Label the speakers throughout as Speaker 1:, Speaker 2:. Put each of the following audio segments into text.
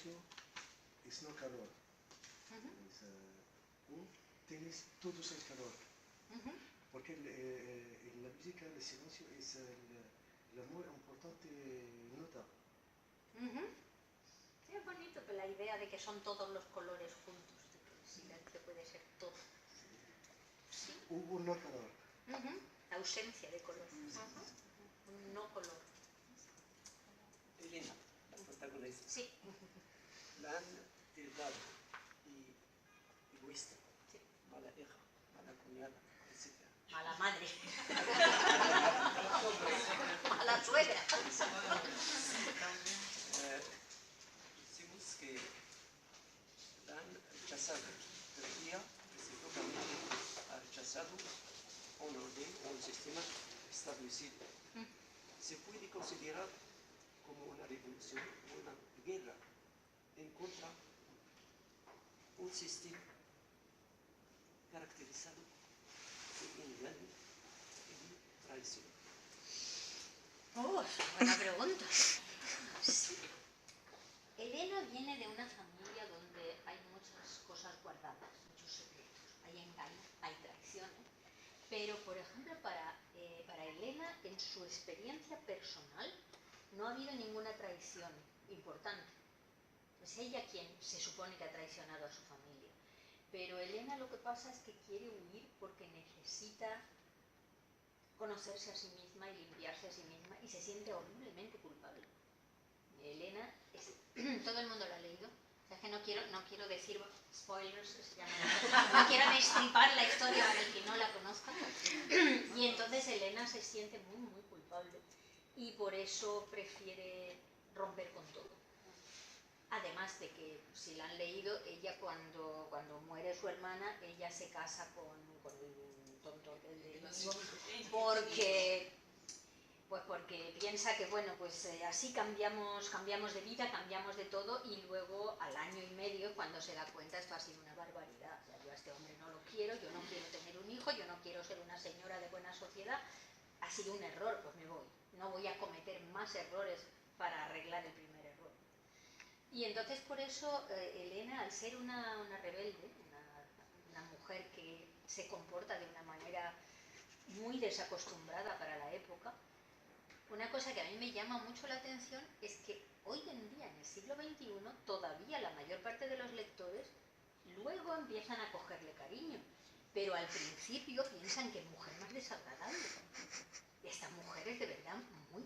Speaker 1: silencio es no calor. Tienes todos el calor. Porque en la música el silencio es la muy importante nota.
Speaker 2: Es bonito que la idea de que son todos los colores juntos, de que el silencio puede ser todo.
Speaker 1: Sí. Hubo no color.
Speaker 2: La ausencia de color. Un no color.
Speaker 3: Elena, la protagonista.
Speaker 2: Sí.
Speaker 3: La han heredado y egoísta.
Speaker 2: Sí.
Speaker 3: Mala hija, mala cuñada, etc.
Speaker 2: Mala madre. Mala suegra.
Speaker 3: Decimos que la han rechazado, pero ella recíprocamente ha rechazado un orden o un sistema establecido. Se puede considerar como una revolución o una guerra en contra de un sistema caracterizado por engaño y traición.
Speaker 2: Buena pregunta. Sí. Elena viene de una familia donde hay muchas cosas guardadas, muchos secretos. Hay engaños, hay traiciones. Pero, por ejemplo, para Elena, en su experiencia personal, no ha habido ninguna traición importante. Es ella quien se supone que ha traicionado a su familia. Pero Elena lo que pasa es que quiere huir porque necesita conocerse a sí misma y limpiarse a sí misma y se siente horriblemente culpable. Elena, todo el mundo lo ha leído, o sea, que no quiero decir spoilers, que se llama, no quiero destripar la historia para el que no la conozca, y entonces Elena se siente muy, muy culpable y por eso prefiere romper con todo. Además de que, si la han leído, ella cuando muere su hermana, ella se casa con el tonto del hijo, porque piensa que, bueno, pues así cambiamos de vida, cambiamos de todo, y luego al año y medio, cuando se da cuenta, esto ha sido una barbaridad. O sea, yo a este hombre no lo quiero, yo no quiero tener un hijo, yo no quiero ser una señora de buena sociedad, ha sido un error, pues me voy. No voy a cometer más errores para arreglar el primer error. Y entonces por eso Elena, al ser una rebelde, una mujer que se comporta de una manera muy desacostumbrada para la época, una cosa que a mí me llama mucho la atención es que hoy en día, en el siglo XXI, todavía la mayor parte de los lectores luego empiezan a cogerle cariño, pero al principio piensan que mujer más desagradable. Esta mujer es de verdad muy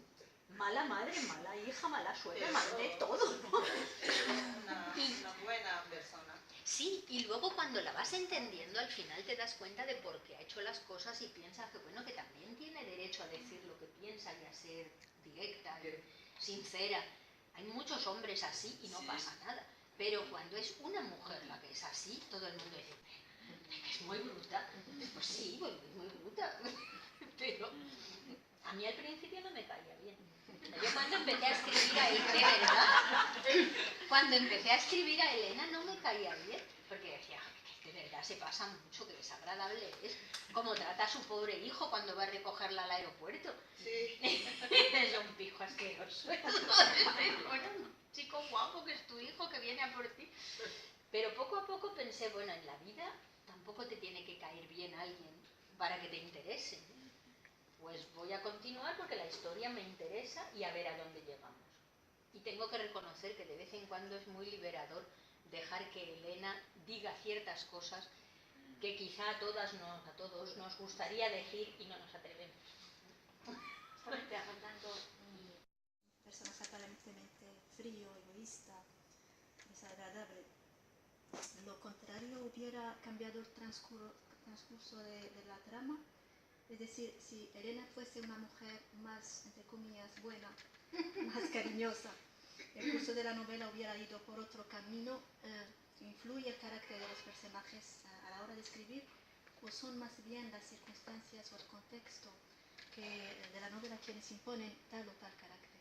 Speaker 2: mala madre, mala hija, mala suegra, mala de todo, ¿no?
Speaker 4: Una buena persona.
Speaker 2: Sí, y luego cuando la vas entendiendo, al final te das cuenta de por qué ha hecho las cosas y piensas que, bueno, que también tiene derecho a decir lo que piensa y a ser directa y sincera. Hay muchos hombres así y no pasa nada, pero cuando es una mujer la que es así, todo el mundo dice que es muy bruta. Pues sí, pues es muy bruta, pero a mí al principio no me caía bien. Yo cuando empecé a escribir a Elena, de verdad, cuando empecé a escribir a Elena no me caía bien, porque decía, de verdad se pasa mucho, que desagradable es, como trata a su pobre hijo cuando va a recogerla al aeropuerto.
Speaker 4: Sí.
Speaker 2: Es un pijo asqueroso. Bueno, un chico guapo que es tu hijo, que viene a por ti. Pero poco a poco pensé, bueno, en la vida tampoco te tiene que caer bien alguien para que te interese. Pues voy a continuar porque la historia me interesa y a ver a dónde llegamos. Y tengo que reconocer que de vez en cuando es muy liberador dejar que Elena diga ciertas cosas que quizá a todos nos gustaría decir y no nos atrevemos.
Speaker 5: Hablando personas aparentemente frío, egoísta, desagradable. Lo contrario hubiera cambiado el transcurso de la trama. Es decir, si Elena fuese una mujer más, entre comillas, buena, más cariñosa, el curso de la novela hubiera ido por otro camino. ¿Influye el carácter de los personajes a la hora de escribir, o son más bien las circunstancias o el contexto de la novela quienes imponen tal o tal carácter?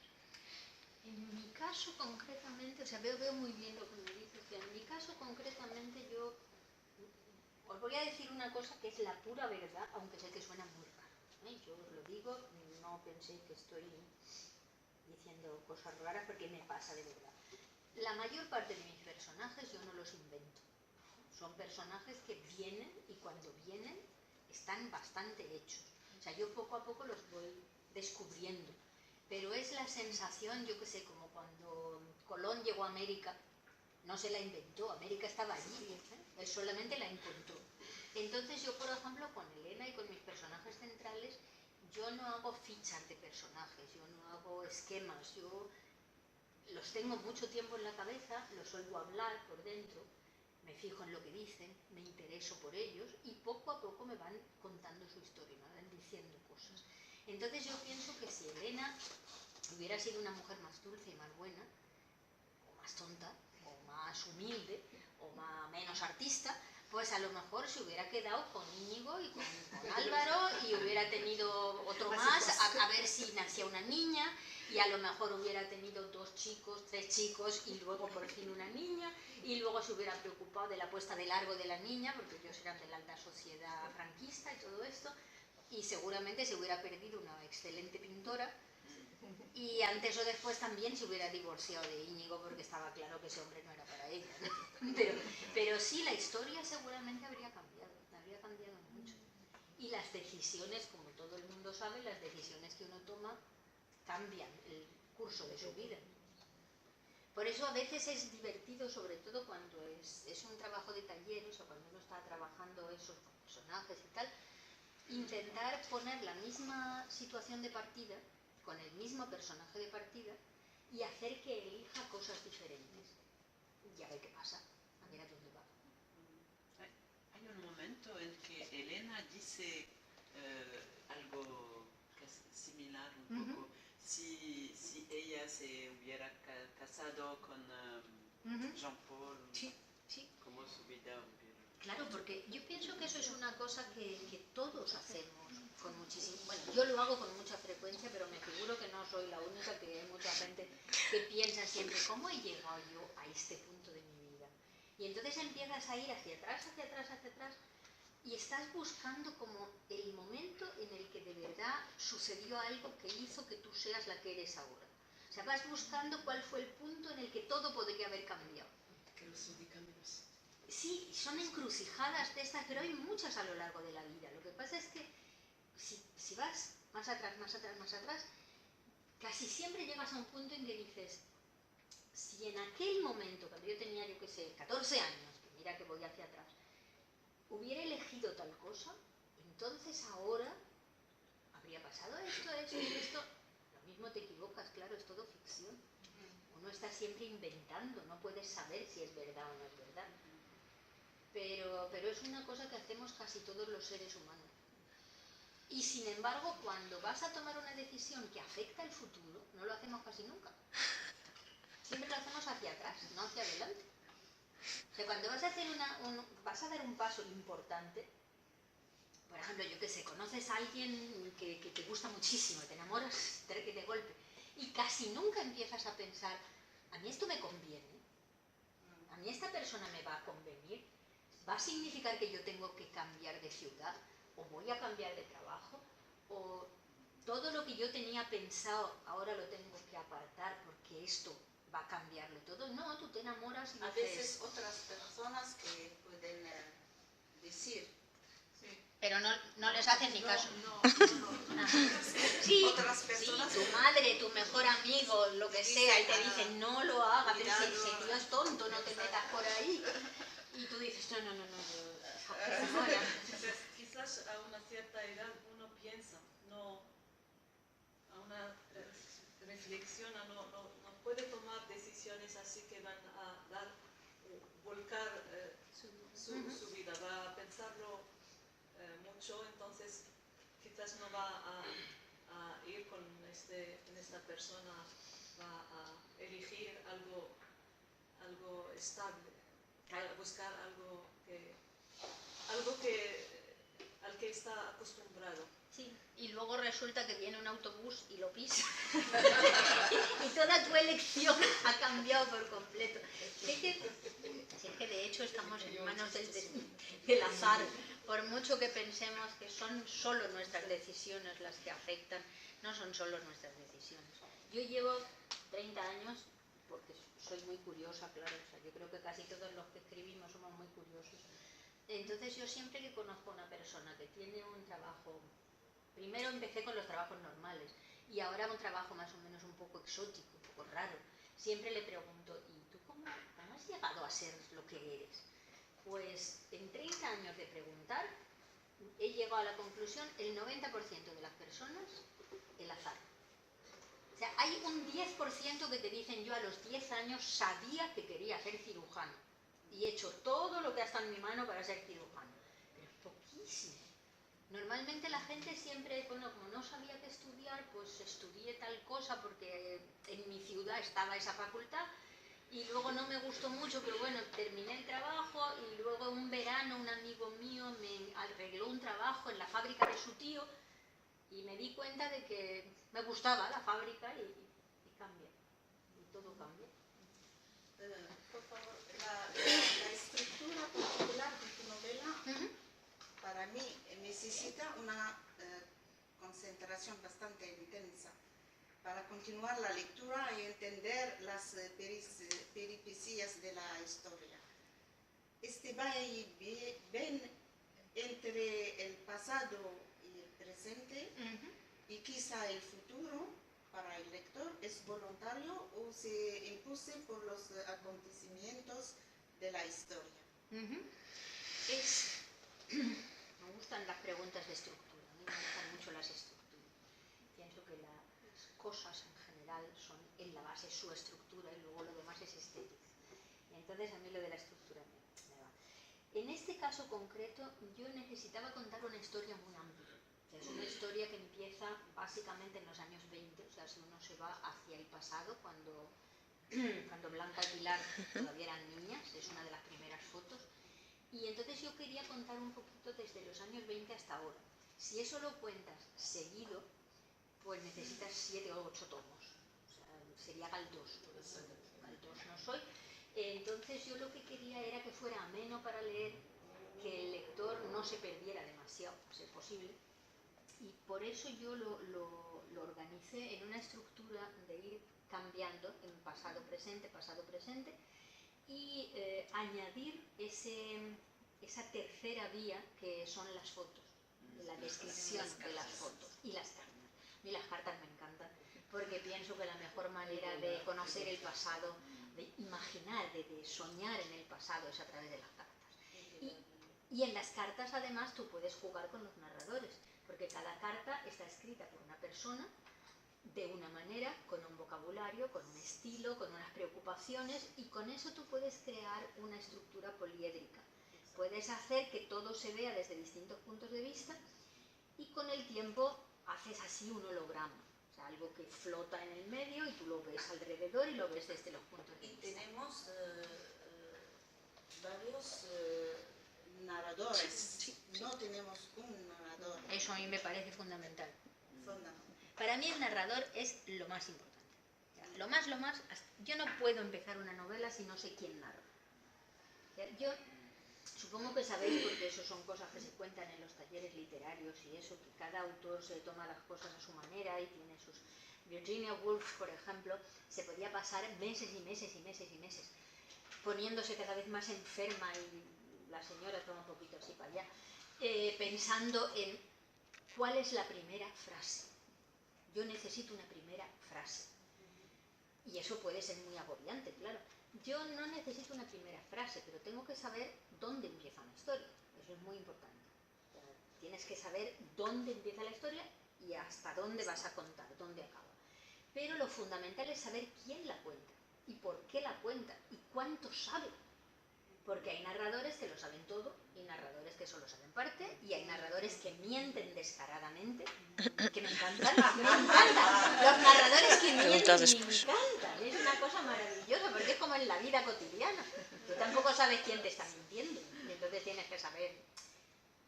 Speaker 2: En mi caso concretamente, o sea, veo muy bien lo que me dices, que en mi caso concretamente yo os voy a decir una cosa que es la pura verdad, aunque sé que suena muy raro, ¿eh? Yo os lo digo, no penséis que estoy diciendo cosas raras porque me pasa de verdad. la mayor parte de mis personajes yo no los invento. Son personajes que vienen y cuando vienen están bastante hechos. O sea, yo poco a poco los voy descubriendo. Pero es la sensación, yo qué sé, como cuando Colón llegó a América, no se la inventó, América estaba allí, él solamente la encontró. Entonces yo, por ejemplo, con Elena y con mis personajes centrales, yo no hago fichas de personajes, yo no hago esquemas, yo los tengo mucho tiempo en la cabeza, los oigo hablar por dentro, me fijo en lo que dicen, me intereso por ellos y poco a poco me van contando su historia, me van diciendo cosas. Entonces yo pienso que si Elena hubiera sido una mujer más dulce y más buena, o más tonta, o más humilde, o menos artista, pues a lo mejor se hubiera quedado con Íñigo y con Álvaro y hubiera tenido otro más, a ver si nacía una niña, y a lo mejor hubiera tenido 2 chicos, 3 chicos y luego por fin una niña, y luego se hubiera preocupado de la puesta de largo de la niña, porque ellos eran de la alta sociedad franquista y todo esto, y seguramente se hubiera perdido una excelente pintora, y antes o después también se hubiera divorciado de Íñigo porque estaba claro que ese hombre no era para ella, ¿no? Pero sí, la historia seguramente habría cambiado mucho. Y las decisiones, como todo el mundo sabe, las decisiones que uno toma cambian el curso de su vida. Por eso a veces es divertido, sobre todo cuando es un trabajo de talleres o cuando uno está trabajando esos personajes y tal, intentar poner la misma situación de partida con el mismo personaje de partida y hacer que elija cosas diferentes. Y a ver qué pasa, a ver a dónde va.
Speaker 6: Hay un momento en que Elena dice algo similar un poco. Si ella se hubiera casado con Jean-Paul,
Speaker 2: sí.
Speaker 6: ¿cómo su vida hubiera?
Speaker 2: Claro, porque yo pienso que eso es una cosa que todos hacemos con muchísimo... Bueno, yo lo hago con mucha frecuencia, pero me figuro que no soy la única, que hay mucha gente que piensa siempre, ¿cómo he llegado yo a este punto de mi vida? Y entonces empiezas a ir hacia atrás, y estás buscando como el momento en el que de verdad sucedió algo que hizo que tú seas la que eres ahora. O sea, vas buscando cuál fue el punto en el que todo podría haber cambiado. Sí, son encrucijadas de estas, pero hay muchas a lo largo de la vida. Lo que pasa es que si vas más atrás, casi siempre llegas a un punto en que dices, si en aquel momento, cuando yo tenía, yo qué sé, 14 años, que mira que voy hacia atrás, hubiera elegido tal cosa, entonces ahora habría pasado esto. Lo mismo te equivocas, claro, es todo ficción. Uno está siempre inventando, no puedes saber si es verdad o no es verdad. Pero es una cosa que hacemos casi todos los seres humanos. Y sin embargo, cuando vas a tomar una decisión que afecta al futuro, no lo hacemos casi nunca. Siempre lo hacemos hacia atrás, no hacia adelante. O sea, cuando vas a hacer vas a dar un paso importante, por ejemplo, yo qué sé, conoces a alguien que te gusta muchísimo, te enamoras de golpe, y casi nunca empiezas a pensar, a mí esto me conviene, a mí esta persona me va a convenir, va a significar que yo tengo que cambiar de ciudad, o voy a cambiar de trabajo, o todo lo que yo tenía pensado ahora lo tengo que apartar porque esto va a cambiarlo todo. No, tú te enamoras y
Speaker 4: A
Speaker 2: dices...
Speaker 4: veces otras personas que pueden decir.
Speaker 2: Pero no les hacen ni caso.
Speaker 4: No.
Speaker 2: Sí,
Speaker 4: Otras personas
Speaker 2: tu madre, tu mejor amigo, lo que sea, y te dicen, no lo hagas, pero si
Speaker 4: cuidado.
Speaker 2: tío es tonto, no te metas por ahí. Y tú dices, no, ahora.
Speaker 7: Quizás a una cierta edad uno piensa, no, a una reflexiona, no puede tomar decisiones así que van a volcar su vida, va a pensarlo mucho, entonces quizás no va a ir con esta persona, va a elegir algo estable, a buscar algo al que está acostumbrado.
Speaker 2: Sí, y luego resulta que viene un autobús y lo pisa. Y toda tu elección ha cambiado por completo. Si es que de hecho estamos en manos del azar. Por mucho que pensemos que son solo nuestras decisiones las que afectan, no son solo nuestras decisiones. Yo llevo 30 años porque soy muy curiosa, claro, o sea, yo creo que casi todos los que escribimos somos muy curiosos. Entonces yo siempre que conozco a una persona que tiene un trabajo, primero empecé con los trabajos normales y ahora un trabajo más o menos un poco exótico, un poco raro, siempre le pregunto, ¿y tú cómo has llegado a ser lo que eres? Pues en 30 años de preguntar he llegado a la conclusión, el 90% de las personas, el azar. O sea, hay un 10% que te dicen, yo a los 10 años sabía que quería ser cirujano y he hecho todo lo que ha estado en mi mano para ser cirujano. Pero es poquísimo. Normalmente la gente siempre, bueno, como no sabía qué estudiar, pues estudié tal cosa porque en mi ciudad estaba esa facultad y luego no me gustó mucho, pero bueno, terminé el trabajo y luego un verano un amigo mío me arregló un trabajo en la fábrica de su tío y me di cuenta de que me gustaba la fábrica y cambia, y todo cambia.
Speaker 4: Por favor, la estructura particular de tu novela, para mí, necesita una concentración bastante intensa para continuar la lectura y entender las peripecias de la historia. Este va y ven entre el pasado y el presente y quizá el futuro para el lector es voluntario o se impulse por los acontecimientos de la historia.
Speaker 2: Me gustan las preguntas de estructura, a mí me gustan mucho las estructuras. Pienso que las cosas en general son en la base su estructura y luego lo demás es estética. Y entonces a mí lo de la estructura me va. En este caso concreto yo necesitaba contar una historia muy amplia. O sea, es una historia que empieza básicamente en los años 20, o sea, si uno se va hacia el pasado, cuando Blanca y Pilar todavía eran niñas, es una de las primeras fotos. Y entonces yo quería contar un poquito desde los años 20 hasta ahora. Si eso lo cuentas seguido, pues necesitas 7 o 8 tomos. O sea, sería Galdós. Galdós no soy. Entonces yo lo que quería era que fuera ameno para leer, que el lector no se perdiera demasiado, a ser posible. Y por eso yo lo organicé en una estructura de ir cambiando en pasado-presente, y añadir esa tercera vía que son las fotos, la descripción de las fotos y las cartas. A mí las cartas me encantan porque pienso que la mejor manera de conocer el pasado, de imaginar, de soñar en el pasado es a través de las cartas. Y en las cartas además tú puedes jugar con los narradores, porque cada carta está escrita por una persona de una manera, con un vocabulario, con un estilo, con unas preocupaciones, y con eso tú puedes crear una estructura poliédrica. Puedes hacer que todo se vea desde distintos puntos de vista y con el tiempo haces así un holograma, o sea, algo que flota en el medio y tú lo ves alrededor y lo ves desde los puntos de vista.
Speaker 4: Y tenemos varios narradores, no tenemos un narrador.
Speaker 2: Eso a mí me parece fundamental. Para mí el narrador es lo más importante. O sea, lo más, yo no puedo empezar una novela si no sé quién narra. O sea, yo supongo que sabéis, porque eso son cosas que se cuentan en los talleres literarios y eso, que cada autor se toma las cosas a su manera y tiene sus... Virginia Woolf, por ejemplo, se podía pasar meses y meses y meses y meses poniéndose cada vez más enferma y la señora toma un poquito así para allá, pensando en cuál es la primera frase. Yo necesito una primera frase. Y eso puede ser muy agobiante, claro. Yo no necesito una primera frase, pero tengo que saber dónde empieza una historia. Eso es muy importante. O sea, tienes que saber dónde empieza la historia y hasta dónde vas a contar, dónde acaba. Pero lo fundamental es saber quién la cuenta y por qué la cuenta y cuánto sabe. Porque hay narradores que lo saben todo y narradores que solo saben parte y hay narradores que mienten descaradamente, que me encantan, los narradores que mienten me encantan, es una cosa maravillosa porque es como en la vida cotidiana, tú tampoco sabes quién te está mintiendo y entonces tienes que saber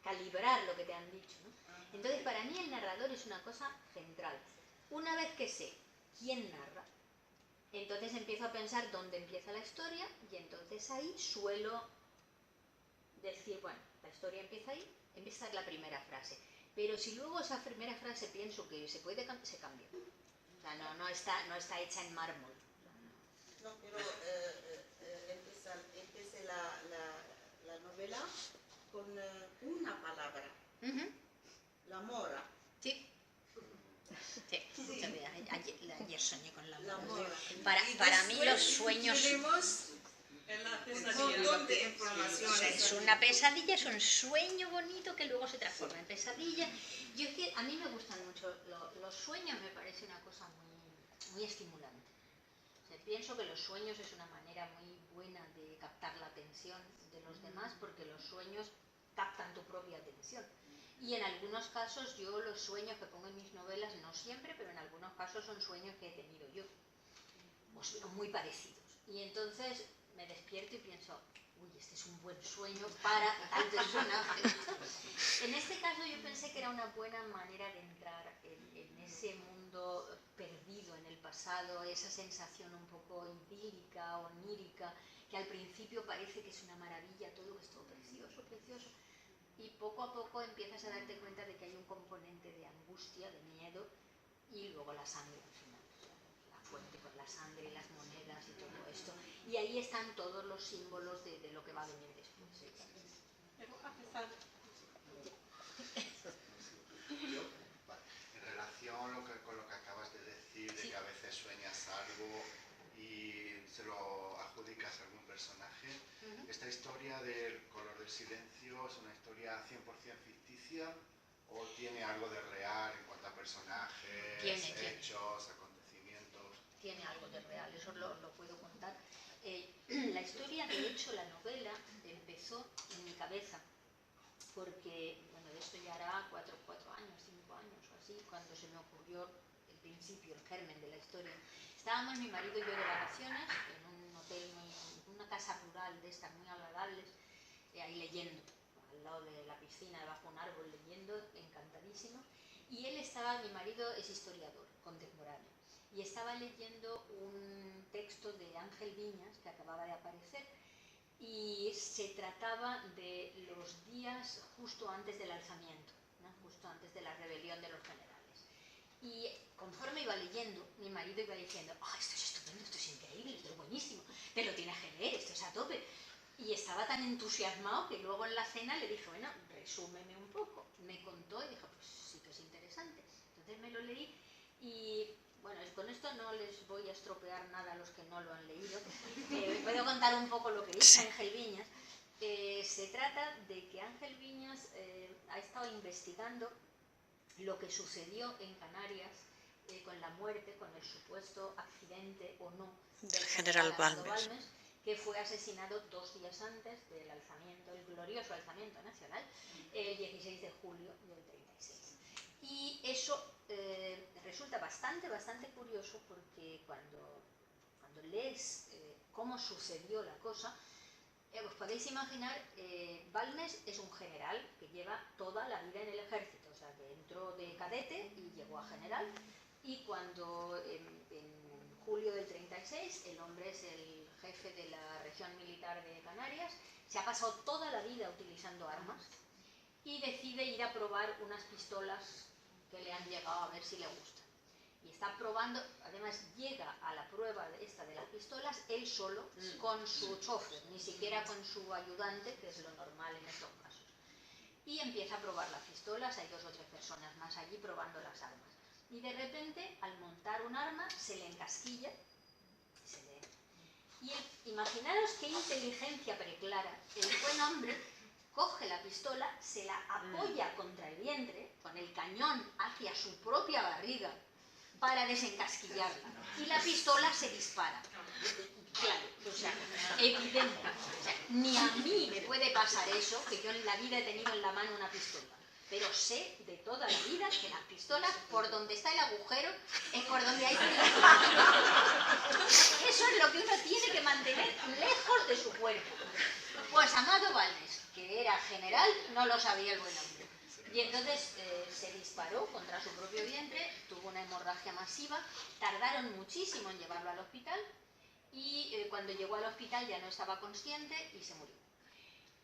Speaker 2: calibrar lo que te han dicho, ¿no? Entonces para mí el narrador es una cosa central. Una vez que sé quién narra, entonces empiezo a pensar dónde empieza la historia y entonces ahí suelo decir, bueno, la historia empieza ahí, empieza la primera frase. Pero si luego esa primera frase pienso que se puede cambiar, se cambia. O sea, no está hecha en mármol.
Speaker 4: No, pero empecé la novela con una palabra, la mora.
Speaker 2: Sí. Sí. Ayer soñé con la
Speaker 4: La
Speaker 2: mora.
Speaker 4: mora.
Speaker 2: Para mí los sueños...
Speaker 4: Tenemos
Speaker 7: En la
Speaker 4: un
Speaker 7: pesadilla.
Speaker 4: montón de informaciones.
Speaker 2: Es una pesadilla, es un sueño bonito que luego se transforma en pesadilla. Yo es que a mí me gustan mucho los sueños, me parece una cosa muy estimulante. O sea, pienso que los sueños es una manera muy buena de captar la atención de los demás, porque los sueños captan tu propia atención. Y en algunos casos yo los sueños que pongo en mis novelas, no siempre, pero en algunos casos son sueños que he tenido yo, o muy parecidos. Y entonces me despierto y pienso, uy, este es un buen sueño para tal personaje. En este caso yo pensé que era una buena manera de entrar en ese mundo perdido en el pasado, esa sensación un poco idílica, onírica, que al principio parece que es una maravilla, todo es todo precioso, precioso, y poco a poco empiezas a darte cuenta de que hay un componente de angustia, de miedo, y luego la sangre al final. La fuente con la sangre y las monedas y todo esto. Y ahí están todos los símbolos de lo que va a venir después.
Speaker 7: Pero a pesar
Speaker 8: Yo, en relación con lo que acabas de decir, de que a veces sueñas algo y se lo adjudicas a algún personaje, ¿esta historia del color del silencio es una historia 100% ficticia o tiene algo de real en cuanto a personajes, hechos, acontecimientos?
Speaker 2: Tiene algo de real, eso lo puedo contar. La historia, de hecho, la novela empezó en mi cabeza, porque, bueno, de esto ya hará 4 años, 5 años o así, cuando se me ocurrió el principio, el germen de la historia. Estábamos mi marido y yo de vacaciones en un hotel, una casa rural de estas muy agradables, ahí leyendo, al lado de la piscina, debajo de un árbol leyendo, encantadísimo. Y él estaba, mi marido es historiador contemporáneo, y estaba leyendo un texto de Ángel Viñas que acababa de aparecer, y se trataba de los días justo antes del alzamiento, ¿no? Justo antes de la rebelión de los generales. Y conforme iba leyendo, mi marido iba diciendo, esto es estupendo, esto es increíble, esto es buenísimo, te lo tienes que leer, esto es a tope. Y estaba tan entusiasmado que luego en la cena le dije, bueno, resúmeme un poco. Me contó y dijo, pues sí que es interesante. Entonces me lo leí y, bueno, con esto no les voy a estropear nada a los que no lo han leído. Puedo contar un poco lo que dice Ángel Viñas. Se trata de que Ángel Viñas ha estado investigando lo que sucedió en Canarias con la muerte, con el supuesto accidente o no del general Balmes, que fue asesinado 2 días antes del alzamiento, el glorioso alzamiento nacional, el 16 de julio del 36. Y eso resulta bastante curioso, porque cuando lees cómo sucedió la cosa, os podéis imaginar, Balmes es un general que lleva toda la vida en el ejército, o sea, que entró de cadete y llegó a general, y cuando en julio del 36 el hombre es el jefe de la región militar de Canarias, se ha pasado toda la vida utilizando armas y decide ir a probar unas pistolas que le han llegado a ver si le gustan. Y está probando, además llega a la prueba de las pistolas él solo, con su chofer, ni siquiera con su ayudante, que es lo normal en estos casos. Y empieza a probar las pistolas, hay 2 o 3 personas más allí probando las armas. Y de repente, al montar un arma, se le encasquilla, y imaginaros qué inteligencia preclara. El buen hombre coge la pistola, se la apoya contra el vientre, con el cañón hacia su propia barriga, para desencasquillarla. Y la pistola se dispara. Claro, o sea, evidente. O sea, ni a mí me puede pasar eso, que yo en la vida he tenido en la mano una pistola. Pero sé de toda la vida que las pistolas, por donde está el agujero, es por donde hay peligro. Eso es lo que uno tiene que mantener lejos de su cuerpo. Pues Amado Balmes, que era general, no lo sabía el buen hombre. Y entonces se disparó contra su propio vientre, tuvo una hemorragia masiva, tardaron muchísimo en llevarlo al hospital y cuando llegó al hospital ya no estaba consciente y se murió.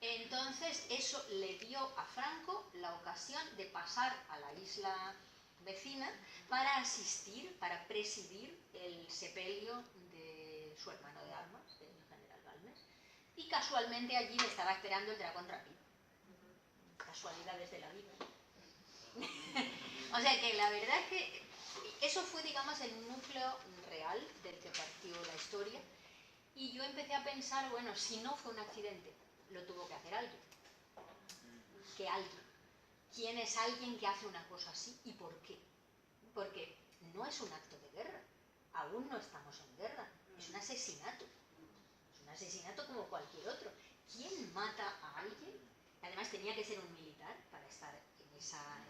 Speaker 2: Entonces eso le dio a Franco la ocasión de pasar a la isla vecina para asistir, para presidir el sepelio de su hermano de armas, del general Balmes, y casualmente allí le estaba esperando el dragón rápido. Casualidades de la vida. O sea que la verdad es que eso fue, digamos, el núcleo real del que partió la historia, y yo empecé a pensar, bueno, si no fue un accidente, lo tuvo que hacer alguien. ¿Qué alguien? ¿Quién es alguien que hace una cosa así y por qué? Porque no es un acto de guerra, aún no estamos en guerra, es un asesinato. Es un asesinato como cualquier otro. ¿Quién mata a alguien? Además tenía que ser un militar para estar en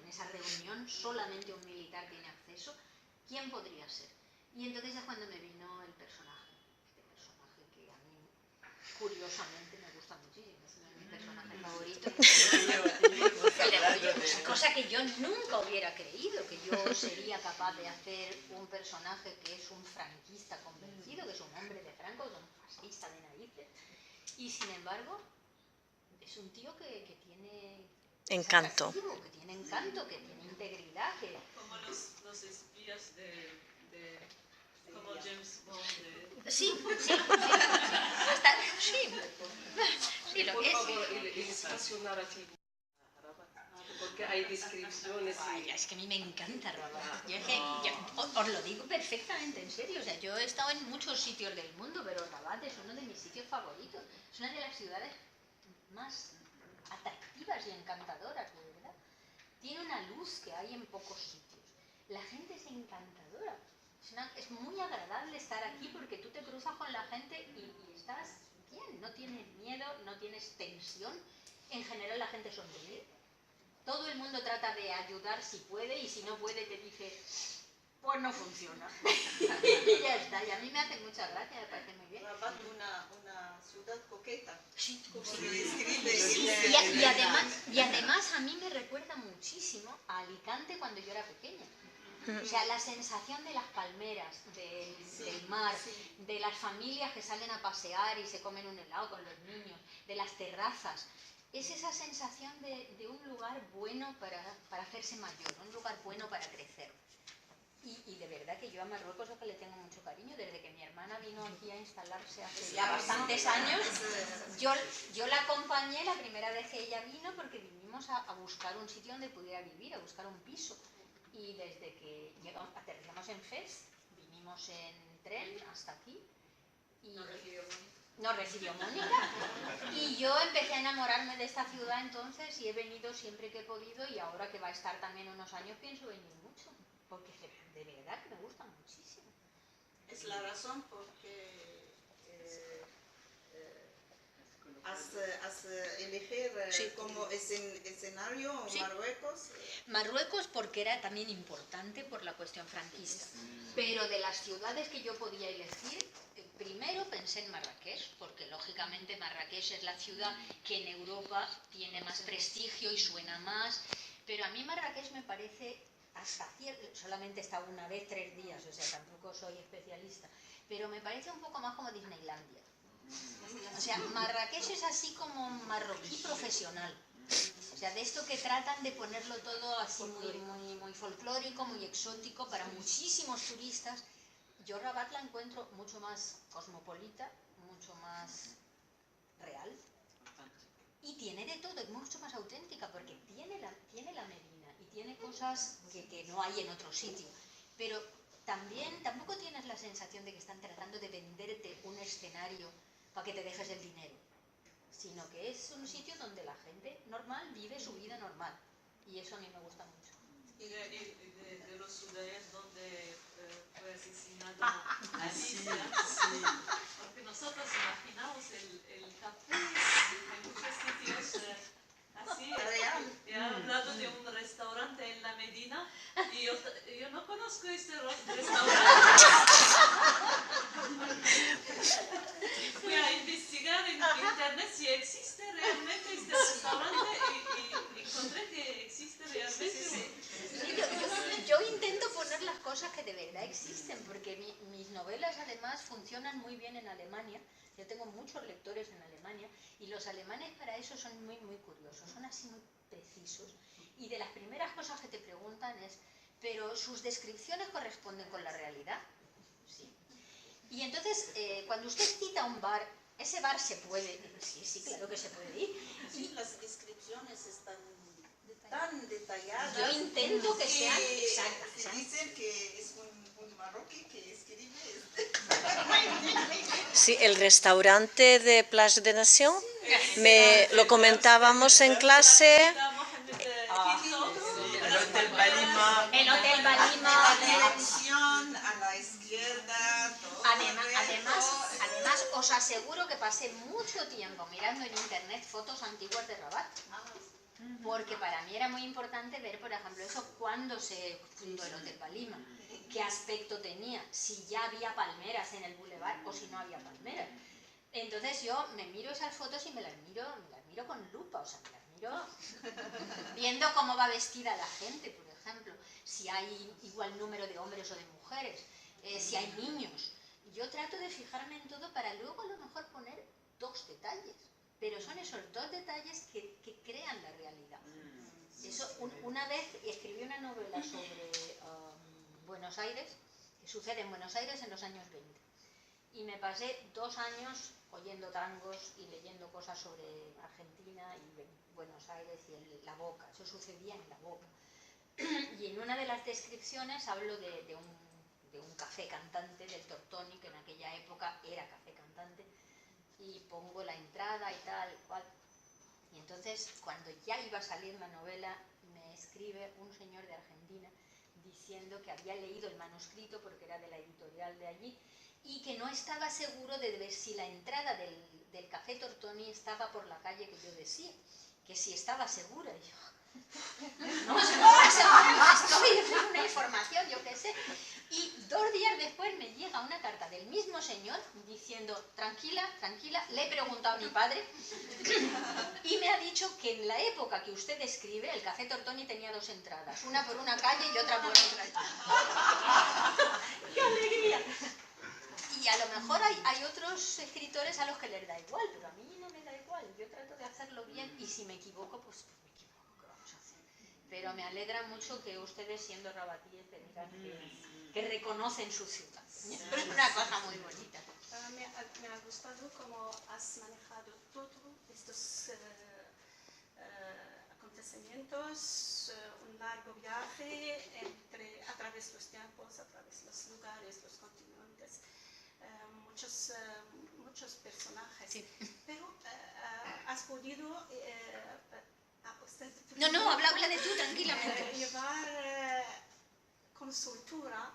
Speaker 2: esa reunión, solamente un militar tiene acceso. ¿Quién podría ser? Y entonces es cuando me vino el personaje, este personaje que a mí curiosamente me gusta muchísimo, es uno de mis personajes favoritos. Cosa que yo nunca hubiera creído, que yo sería capaz de hacer un personaje que es un franquista convencido, que es un hombre de Franco, que es un fascista de narices, y sin embargo es un tío que tiene
Speaker 9: encanto,
Speaker 2: que tiene encanto, que tiene integridad, que...
Speaker 7: Como los espías como James Bond.
Speaker 2: Sí, hasta, sí, lo
Speaker 10: Por
Speaker 2: que es.
Speaker 10: favor, el espacio narrativo, porque hay descripciones
Speaker 2: Ay, es que a mí me encanta Rabat. Yo es que, os lo digo perfectamente, en serio. O sea, yo he estado en muchos sitios del mundo, pero Rabat es uno de mis sitios favoritos. Es una de las ciudades más atractivas y encantadoras, de verdad. Tiene una luz que hay en pocos sitios. La gente es encantadora. Es muy agradable estar aquí porque tú te cruzas con la gente y estás bien. No tienes miedo, no tienes tensión. En general la gente sonríe. Todo el mundo trata de ayudar si puede, y si no puede te dice, pues no funciona. Y ya está. Y a mí me hace mucha gracia, me parece muy bien.
Speaker 4: Rabat, una ciudad coqueta.
Speaker 2: Sí,
Speaker 4: Como
Speaker 2: sí.
Speaker 4: lo describe.
Speaker 2: Sí. Y además a mí me recuerda muchísimo a Alicante cuando yo era pequeña. O sea, la sensación de las palmeras, del mar, de las familias que salen a pasear y se comen un helado con los niños, de las terrazas. Es esa sensación de un lugar bueno para hacerse mayor, un lugar bueno para crecer. Y de verdad que yo a Marruecos es que le tengo mucho cariño. Desde que mi hermana vino aquí a instalarse hace ya bastantes años, yo la acompañé la primera vez que ella vino porque vinimos a buscar un sitio donde pudiera vivir, a buscar un piso. Y desde que aterrizamos en Fez, vinimos en tren hasta aquí. Y nos recibió Mónica. Y yo empecé a enamorarme de esta ciudad entonces y he venido siempre que he podido, y ahora que va a estar también unos años pienso venir mucho, porque de verdad que me gusta muchísimo.
Speaker 4: Es la razón por que has elegido como escenario Marruecos.
Speaker 2: Marruecos porque era también importante por la cuestión franquista. Pero de las ciudades que yo podía elegir, primero pensé en Marrakech, porque lógicamente Marrakech es la ciudad que en Europa tiene más prestigio y suena más. Pero a mí Marrakech me parece, hasta cierto, solamente he estado una vez 3 días, o sea, tampoco soy especialista, pero me parece un poco más como Disneylandia. O sea, Marrakech es así como marroquí profesional. O sea, de esto que tratan de ponerlo todo así muy folclórico, muy exótico para muchísimos turistas. Yo Rabat la encuentro mucho más cosmopolita, mucho más real. Y tiene de todo, es mucho más auténtica porque tiene la Medina y tiene cosas que no hay en otro sitio. Pero tampoco tienes la sensación de que están tratando de venderte un escenario para que te dejes el dinero, sino que es un sitio donde la gente normal vive su vida normal, y eso a mí me gusta mucho.
Speaker 7: Y de los lugares donde fue asesinado
Speaker 6: Sí,
Speaker 7: Alicia,
Speaker 6: sí.
Speaker 7: porque nosotros imaginamos el café en muchos sitios así, al lado de un restaurante en la Medina, y yo no conozco este restaurante. Fui a investigar en internet si existe realmente este restaurante y encontré que existe realmente.
Speaker 2: Yo intento poner las cosas que de verdad existen, porque mis novelas además funcionan muy bien en Alemania. Yo tengo muchos lectores en Alemania y los alemanes para eso son muy curiosos, son así muy precisos. Y de las primeras cosas que te preguntan es, ¿pero sus descripciones corresponden con la realidad? Sí. Y entonces, cuando usted cita un bar, ese bar se puede, sí, claro que se puede ir.
Speaker 4: Sí, las descripciones están tan detalladas.
Speaker 2: Yo intento que sean exactas.
Speaker 4: Se dicen que es un marroquí que escribe.
Speaker 9: Sí, el restaurante de Plage de Nation, lo comentábamos en clase.
Speaker 3: El Hotel Balima.
Speaker 2: El Hotel
Speaker 4: La
Speaker 2: Balima.
Speaker 4: televisión a la izquierda. Todo
Speaker 2: Además, os aseguro que pasé mucho tiempo mirando en internet fotos antiguas de Rabat. Porque para mí era muy importante ver, por ejemplo, eso cuando se fundó el Hotel Balima, qué aspecto tenía, si ya había palmeras en el boulevard o si no había palmeras. Entonces yo me miro esas fotos y me las miro con lupa, o sea, me las miro viendo cómo va vestida la gente, por ejemplo, si hay igual número de hombres o de mujeres, si hay niños. Yo trato de fijarme en todo para luego a lo mejor poner dos detalles. Pero son esos dos detalles que crean la realidad. Eso, una vez escribí una novela sobre Buenos Aires, que sucede en Buenos Aires en los años 20. Y me pasé 2 años oyendo tangos y leyendo cosas sobre Argentina y Buenos Aires y la Boca. Eso sucedía en la Boca. Y en una de las descripciones hablo de un café cantante, del Tortoni, que en aquella época era café cantante, y pongo la entrada y tal, cual. Y entonces, cuando ya iba a salir la novela, me escribe un señor de Argentina diciendo que había leído el manuscrito porque era de la editorial de allí y que no estaba seguro de ver si la entrada del Café Tortoni estaba por la calle que yo decía, que si estaba segura. Y yo, no estaba segura, estoy de una información, yo qué sé. Y 2 días después me llega una carta del mismo señor diciendo, tranquila, le he preguntado a mi padre y me ha dicho que en la época que usted describe, el Café Tortoni tenía 2 entradas, una por una calle y otra por otra. ¡Qué alegría! Y a lo mejor hay otros escritores a los que les da igual, pero a mí no me da igual. Yo trato de hacerlo bien y si me equivoco, pues me equivoco, ¿qué vamos a hacer? Pero me alegra mucho que ustedes, siendo rabatíes, me digan que reconocen su ciudad. Es una cosa muy bonita.
Speaker 5: Me ha gustado cómo has manejado todos estos acontecimientos, un largo viaje a través de los tiempos, a través de los lugares, los continentes, muchos personajes. Sí. Pero has podido...
Speaker 2: No, habla de tú, tranquilamente.
Speaker 5: Llevar con soltura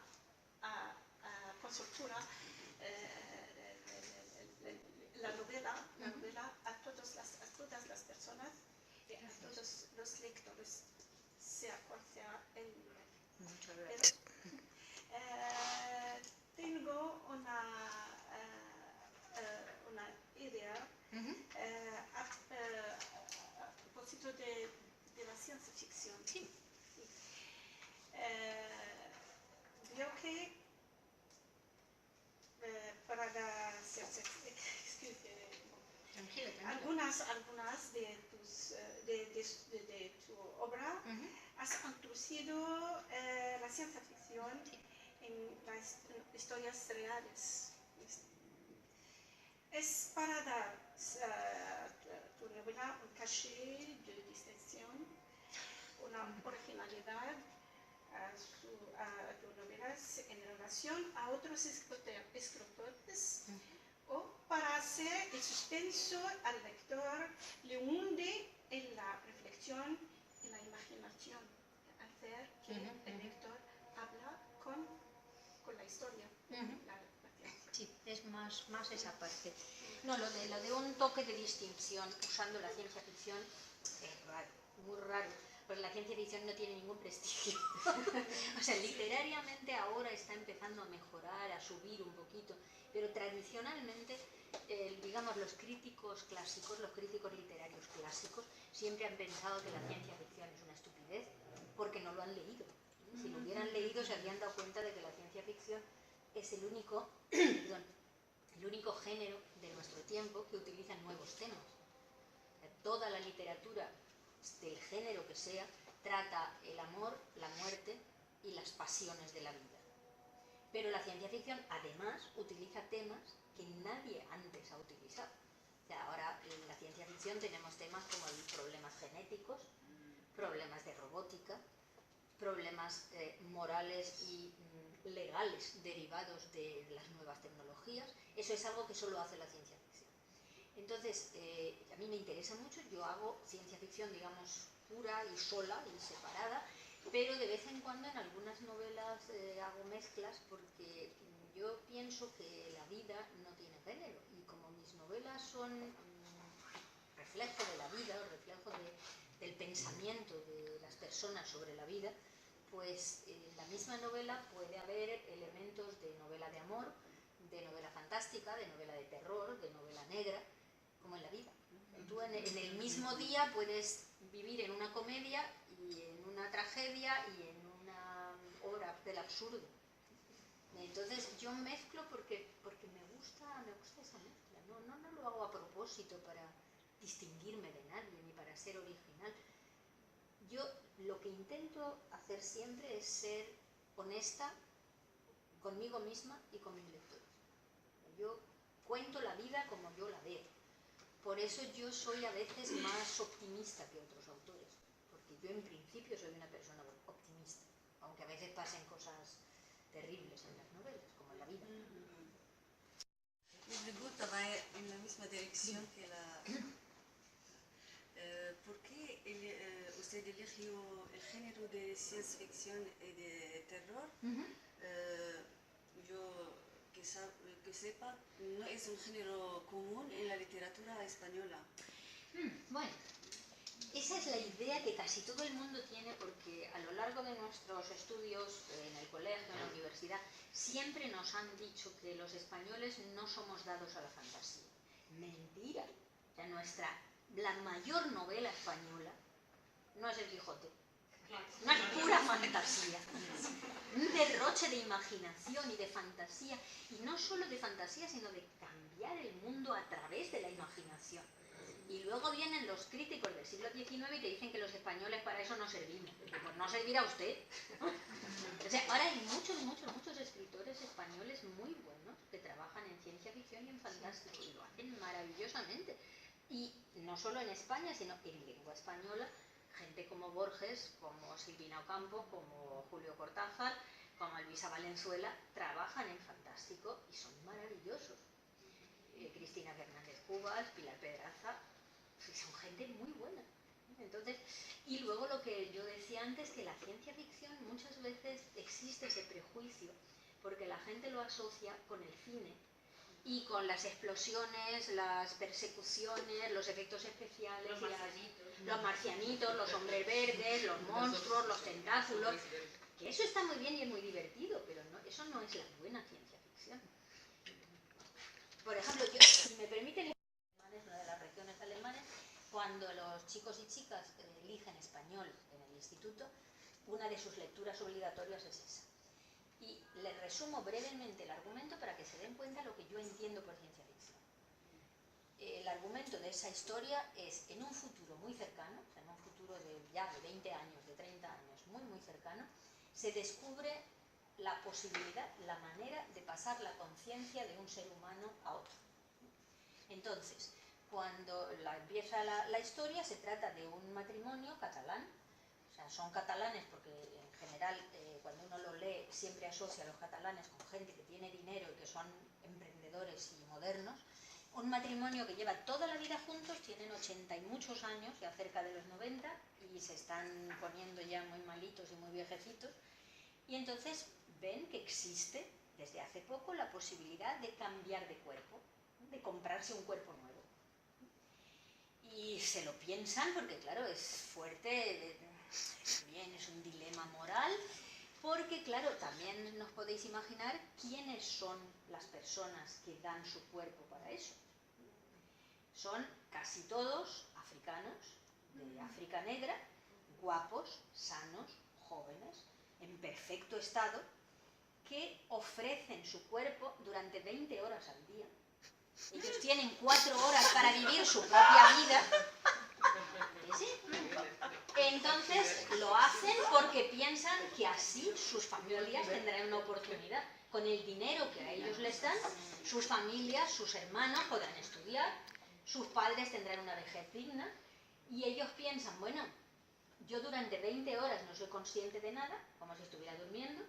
Speaker 5: la novela a todas las personas y a todos los lectores, sea cual sea el nivel.
Speaker 2: Muchas gracias.
Speaker 5: Tengo una idea a propósito de la ciencia ficción.
Speaker 2: Sí.
Speaker 5: Creo que para la ciencia algunas de tu obra has introducido la ciencia ficción en las historias reales. Es para dar tu novela un caché de distinción, una originalidad a tus novelas en relación a otros escritores o para hacer el suspenso al lector, le hunde en la reflexión y la imaginación, hacer que el lector habla con la historia.
Speaker 2: Sí, es más esa parte. No, lo de un toque de distinción usando la ciencia ficción es raro, muy raro, porque la ciencia ficción no tiene ningún prestigio. O sea, literariamente ahora está empezando a mejorar, a subir un poquito, pero tradicionalmente, digamos, los críticos clásicos, los críticos literarios clásicos, siempre han pensado que la ciencia ficción es una estupidez porque no lo han leído. Si lo hubieran leído se habrían dado cuenta de que la ciencia ficción es el único género de nuestro tiempo que utiliza nuevos temas. Toda la literatura del género que sea trata el amor, la muerte y las pasiones de la vida. Pero la ciencia ficción además utiliza temas que nadie antes ha utilizado. O sea, ahora en la ciencia ficción tenemos temas como problemas genéticos, problemas de robótica, problemas morales y legales derivados de las nuevas tecnologías. Eso es algo que solo hace la ciencia ficción. Entonces, a mí me interesa mucho, yo hago ciencia ficción, digamos, pura y sola y separada, pero de vez en cuando en algunas novelas hago mezclas porque yo pienso que la vida no tiene género y como mis novelas son reflejo de la vida, o reflejo del pensamiento de las personas sobre la vida, pues en la misma novela puede haber elementos de novela de amor, de novela fantástica, de novela de terror, de novela negra, como en la vida. Tú en el mismo día puedes vivir en una comedia y en una tragedia y en una obra del absurdo. Entonces yo mezclo porque me gusta esa mezcla, no lo hago a propósito para distinguirme de nadie ni para ser original. Yo lo que intento hacer siempre es ser honesta conmigo misma y con mis lectores. Yo cuento la vida como yo la veo. Por eso yo soy a veces más optimista que otros autores, porque yo en principio soy una persona optimista, aunque a veces pasen cosas terribles en las novelas, como en la vida.
Speaker 11: Mi pregunta va en la misma dirección que la... ¿Por qué usted eligió el género de ciencia ficción y de terror? Yo que sepa, no es un género común en la literatura española.
Speaker 2: Bueno, esa es la idea que casi todo el mundo tiene porque a lo largo de nuestros estudios en el colegio, en la universidad, siempre nos han dicho que los españoles no somos dados a la fantasía. Mentira. O sea, la mayor novela española no es El Quijote. No es pura fantasía. Un derroche de imaginación y de fantasía. Y no solo de fantasía, sino de cambiar el mundo a través de la imaginación. Y luego vienen los críticos del siglo XIX y te dicen que los españoles para eso no servimos. Pues no servirá usted. O sea, ahora hay muchos escritores españoles muy buenos que trabajan en ciencia ficción y en fantástico y lo hacen maravillosamente. Y no solo en España, sino en lengua española, gente como Borges, como Silvina Ocampo, como Julio Cortázar, como Elvisa Valenzuela, trabajan en fantástico y son maravillosos. Cristina Fernández Cubas, Pilar Pedraza, son gente muy buena. Entonces, y luego lo que yo decía antes, que la ciencia ficción muchas veces existe ese prejuicio, porque la gente lo asocia con el cine y con las explosiones, las persecuciones, los efectos especiales, los marcianitos, los hombres verdes, los monstruos, los tentáculos, que eso está muy bien y es muy divertido, pero no, eso no es la buena ciencia ficción. Por ejemplo, si me permiten, una de las regiones alemanes, cuando los chicos y chicas eligen español en el instituto, una de sus lecturas obligatorias es esa. Y les resumo brevemente el argumento para que se den cuenta lo que yo entiendo por ciencia ficción. El argumento de esa historia es, en un futuro muy cercano, o sea, en un futuro de 20 años, de 30 años, muy cercano, se descubre la posibilidad, la manera de pasar la conciencia de un ser humano a otro. Entonces, cuando empieza la historia, se trata de un matrimonio catalán. O sea, son catalanes porque en general cuando uno lo lee siempre asocia a los catalanes con gente que tiene dinero y que son emprendedores y modernos. Un matrimonio que lleva toda la vida juntos, tienen 80 y muchos años, ya cerca de los 90, y se están poniendo ya muy malitos y muy viejecitos. Y entonces ven que existe desde hace poco la posibilidad de cambiar de cuerpo, de comprarse un cuerpo nuevo. Y se lo piensan porque, claro, es fuerte, también es un dilema moral, porque, claro, también nos podéis imaginar quiénes son las personas que dan su cuerpo para eso. Son casi todos africanos, de África negra, guapos, sanos, jóvenes, en perfecto estado, que ofrecen su cuerpo durante 20 horas al día. Ellos tienen 4 horas para vivir su propia vida. sí. Entonces lo hacen porque piensan que así sus familias tendrán una oportunidad. Con el dinero que a ellos les dan, sus familias, sus hermanos podrán estudiar, sus padres tendrán una vejez digna, y ellos piensan, bueno, yo durante 20 horas no soy consciente de nada, como si estuviera durmiendo,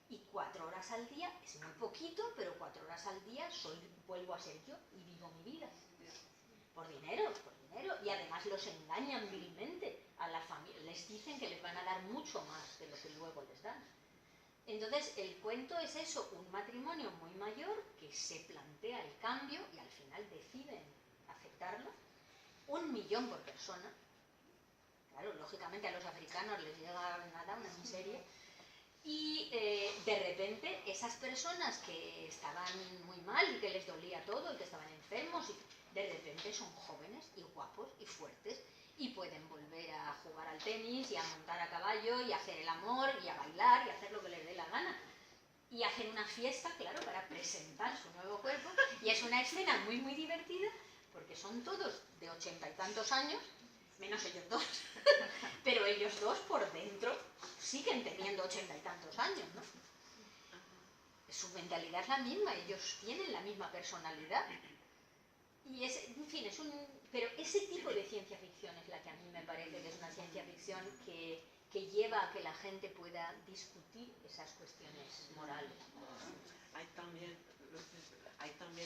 Speaker 2: y 4 horas al día es muy poquito, pero 4 horas al día vuelvo a ser yo y vivo mi vida. Por dinero, y además los engañan vilmente a la familia, les dicen que les van a dar mucho más de lo que luego les dan. Entonces el cuento es eso, un matrimonio muy mayor que se plantea el cambio y al final deciden aceptarlo, 1 millón por persona. Claro, lógicamente a los africanos les llega nada, una miseria. Y de repente esas personas que estaban muy mal y que les dolía todo y que estaban enfermos, de repente son jóvenes y guapos y fuertes y pueden volver a jugar al tenis y a montar a caballo y a hacer el amor y a bailar y a hacer lo que les dé la gana. Y hacen una fiesta, claro, para presentar su nuevo cuerpo, y es una escena muy muy divertida porque son todos de 80 y tantos años, menos ellos dos, pero ellos dos por dentro siguen teniendo 80 y tantos años, ¿no? Su mentalidad es la misma, ellos tienen la misma personalidad. Y en fin, pero ese tipo de ciencia ficción es la que a mí me parece que es una ciencia ficción que lleva a que la gente pueda discutir esas cuestiones morales.
Speaker 6: Hay también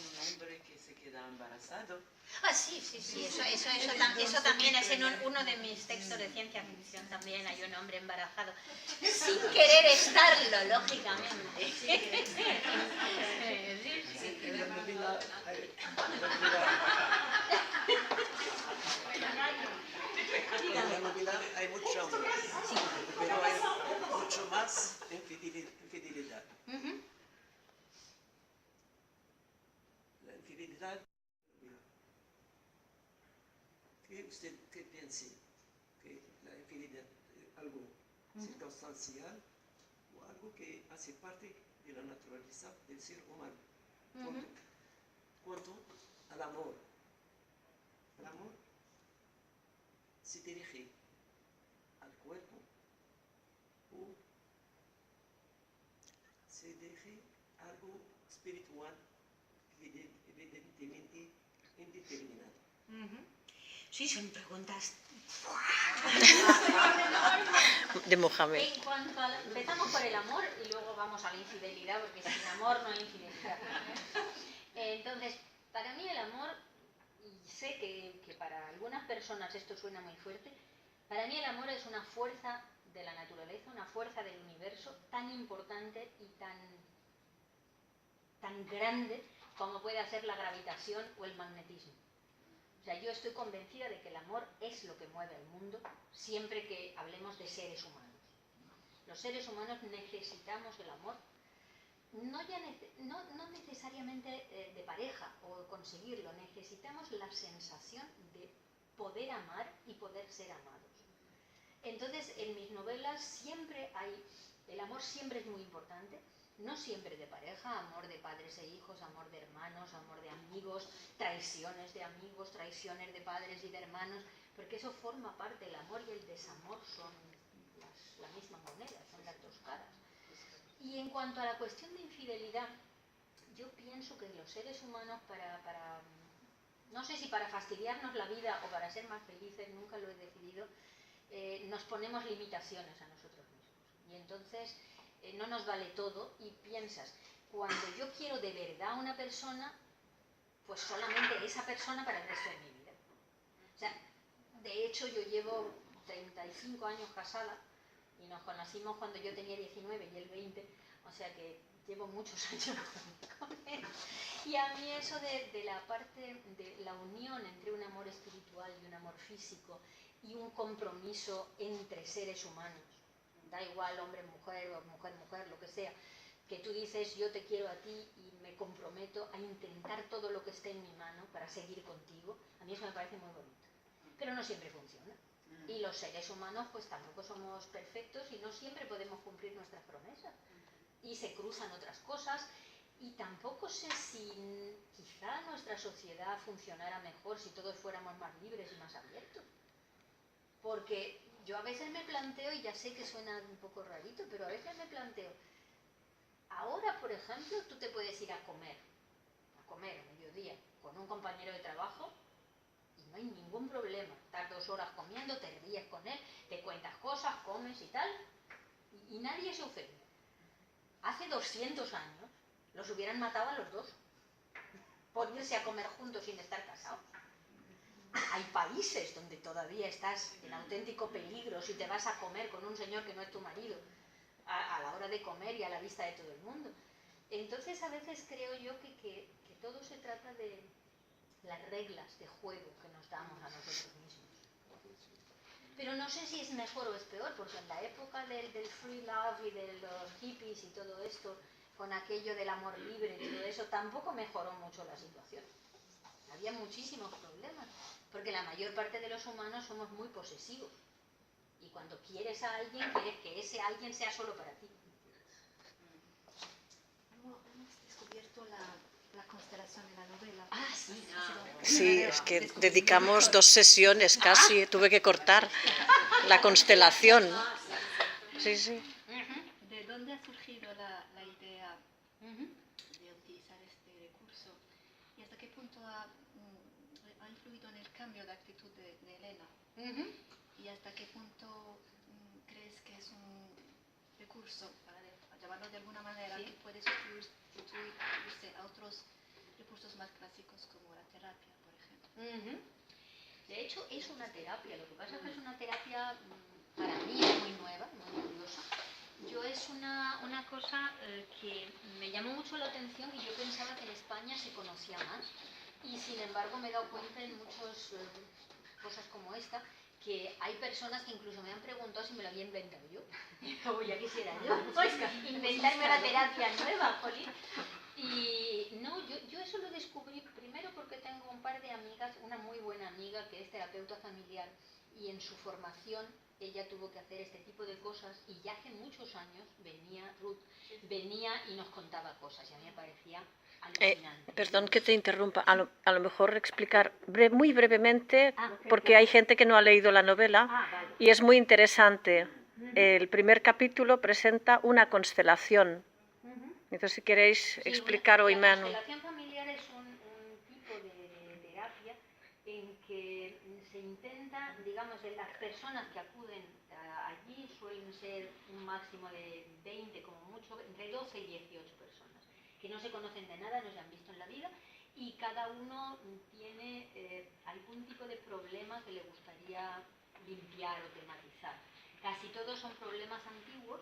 Speaker 6: un hombre que se queda embarazado.
Speaker 2: Ah, sí, eso también es en uno de mis textos de ciencia ficción, también hay un hombre embarazado, sin querer estarlo, lógicamente.
Speaker 3: En la novela hay mucho amor, pero hay mucho más infidelidad. La infidelidad, ¿qué piensa? Que la infidelidad es algo circunstancial o algo que hace parte de la naturaleza del ser humano. Cuanto al amor, el amor se dirige al cuerpo o se dirige a algo espiritual, evidentemente indeterminado.
Speaker 2: Sí, son preguntas
Speaker 9: De Mohamed.
Speaker 2: En cuanto a empezamos por el amor y luego vamos a la infidelidad, porque sin amor no hay infidelidad. Entonces, para mí el amor, y sé que para algunas personas esto suena muy fuerte, para mí el amor es una fuerza de la naturaleza, una fuerza del universo tan importante y tan grande como puede ser la gravitación o el magnetismo. O sea, yo estoy convencida de que el amor es lo que mueve el mundo siempre que hablemos de seres humanos. Los seres humanos necesitamos el amor, no necesariamente de pareja o conseguirlo, necesitamos la sensación de poder amar y poder ser amados. Entonces, en mis novelas siempre el amor siempre es muy importante, no siempre de pareja, amor de padres e hijos, amor de hermanos, amor de amigos, traiciones de amigos, traiciones de padres y de hermanos, porque eso forma parte, el amor y el desamor son la misma moneda, son las dos caras. Y en cuanto a la cuestión de infidelidad, yo pienso que los seres humanos no sé si para fastidiarnos la vida o para ser más felices, nunca lo he decidido, nos ponemos limitaciones a nosotros mismos. Y entonces no nos vale todo y piensas, cuando yo quiero de verdad a una persona, pues solamente esa persona para el resto de mi vida. O sea, de hecho yo llevo 35 años casada y nos conocimos cuando yo tenía 19 y él 20, o sea que llevo muchos años con él. Y a mí eso de la parte de la unión entre un amor espiritual y un amor físico y un compromiso entre seres humanos, da igual hombre-mujer o mujer-mujer, lo que sea, que tú dices yo te quiero a ti y me comprometo a intentar todo lo que esté en mi mano para seguir contigo, a mí eso me parece muy bonito. Pero no siempre funciona. Y los seres humanos pues tampoco somos perfectos y no siempre podemos cumplir nuestras promesas. Y se cruzan otras cosas y tampoco sé si quizá nuestra sociedad funcionara mejor si todos fuéramos más libres y más abiertos. Porque yo a veces me planteo, y ya sé que suena un poco rarito, pero a veces me planteo, ahora, por ejemplo, tú te puedes ir a comer a mediodía, con un compañero de trabajo, y no hay ningún problema. Estás 2 horas comiendo, te ríes con él, te cuentas cosas, comes y tal, y nadie se ofende. Hace 200 años los hubieran matado a los dos por irse a comer juntos sin estar casados. Hay países donde todavía estás en auténtico peligro si te vas a comer con un señor que no es tu marido a la hora de comer y a la vista de todo el mundo. Entonces a veces creo yo que todo se trata de las reglas de juego que nos damos a nosotros mismos. Pero no sé si es mejor o es peor, porque en la época del free love y de los hippies y todo esto, con aquello del amor libre y todo eso, tampoco mejoró mucho la situación. Había muchísimos problemas, porque la mayor parte de los humanos somos muy posesivos. Y cuando quieres a alguien, quieres que ese alguien sea solo para ti.
Speaker 5: Hemos descubierto la constelación en la novela.
Speaker 2: Ah, sí.
Speaker 9: Sí, es que dedicamos 2 sesiones casi, tuve que cortar la constelación. Sí, sí.
Speaker 5: ¿De dónde ha surgido la idea de utilizar este recurso? ¿Y hasta qué punto ha influido en el cambio de actitud de Elena? ¿Y hasta qué punto crees que es un recurso, para llamarlo de alguna manera, que puede sustituirse a otros recursos más clásicos como la terapia, por ejemplo?
Speaker 2: De hecho, es una terapia. Lo que pasa es que es una terapia, para mí, es muy nueva, muy curiosa. Yo es una cosa que me llamó mucho la atención y yo pensaba que en España se conocía más. Y sin embargo me he dado cuenta en muchas cosas como esta, que hay personas que incluso me han preguntado si me lo había inventado yo. Como ya quisiera yo, inventarme una terapia nueva, jolín. Y no, yo eso lo descubrí primero porque tengo un par de amigas, una muy buena amiga que es terapeuta familiar, y en su formación ella tuvo que hacer este tipo de cosas, y ya hace muchos años Ruth venía y nos contaba cosas, y a mí me parecía alucinante.
Speaker 9: Perdón que te interrumpa, a lo mejor explicar muy brevemente, porque hay gente que no ha leído la novela, y es muy interesante. El primer capítulo presenta una constelación. Entonces, si queréis explicar hoy
Speaker 2: La
Speaker 9: menos.
Speaker 2: constelación familiar es un tipo de terapia en que se intenta, digamos, de las personas que acuden allí suelen ser un máximo de 20, como mucho, entre 12 y 18 personas, que no se conocen de nada, no se han visto en la vida, y cada uno tiene algún tipo de problema que le gustaría limpiar o tematizar. Casi todos son problemas antiguos,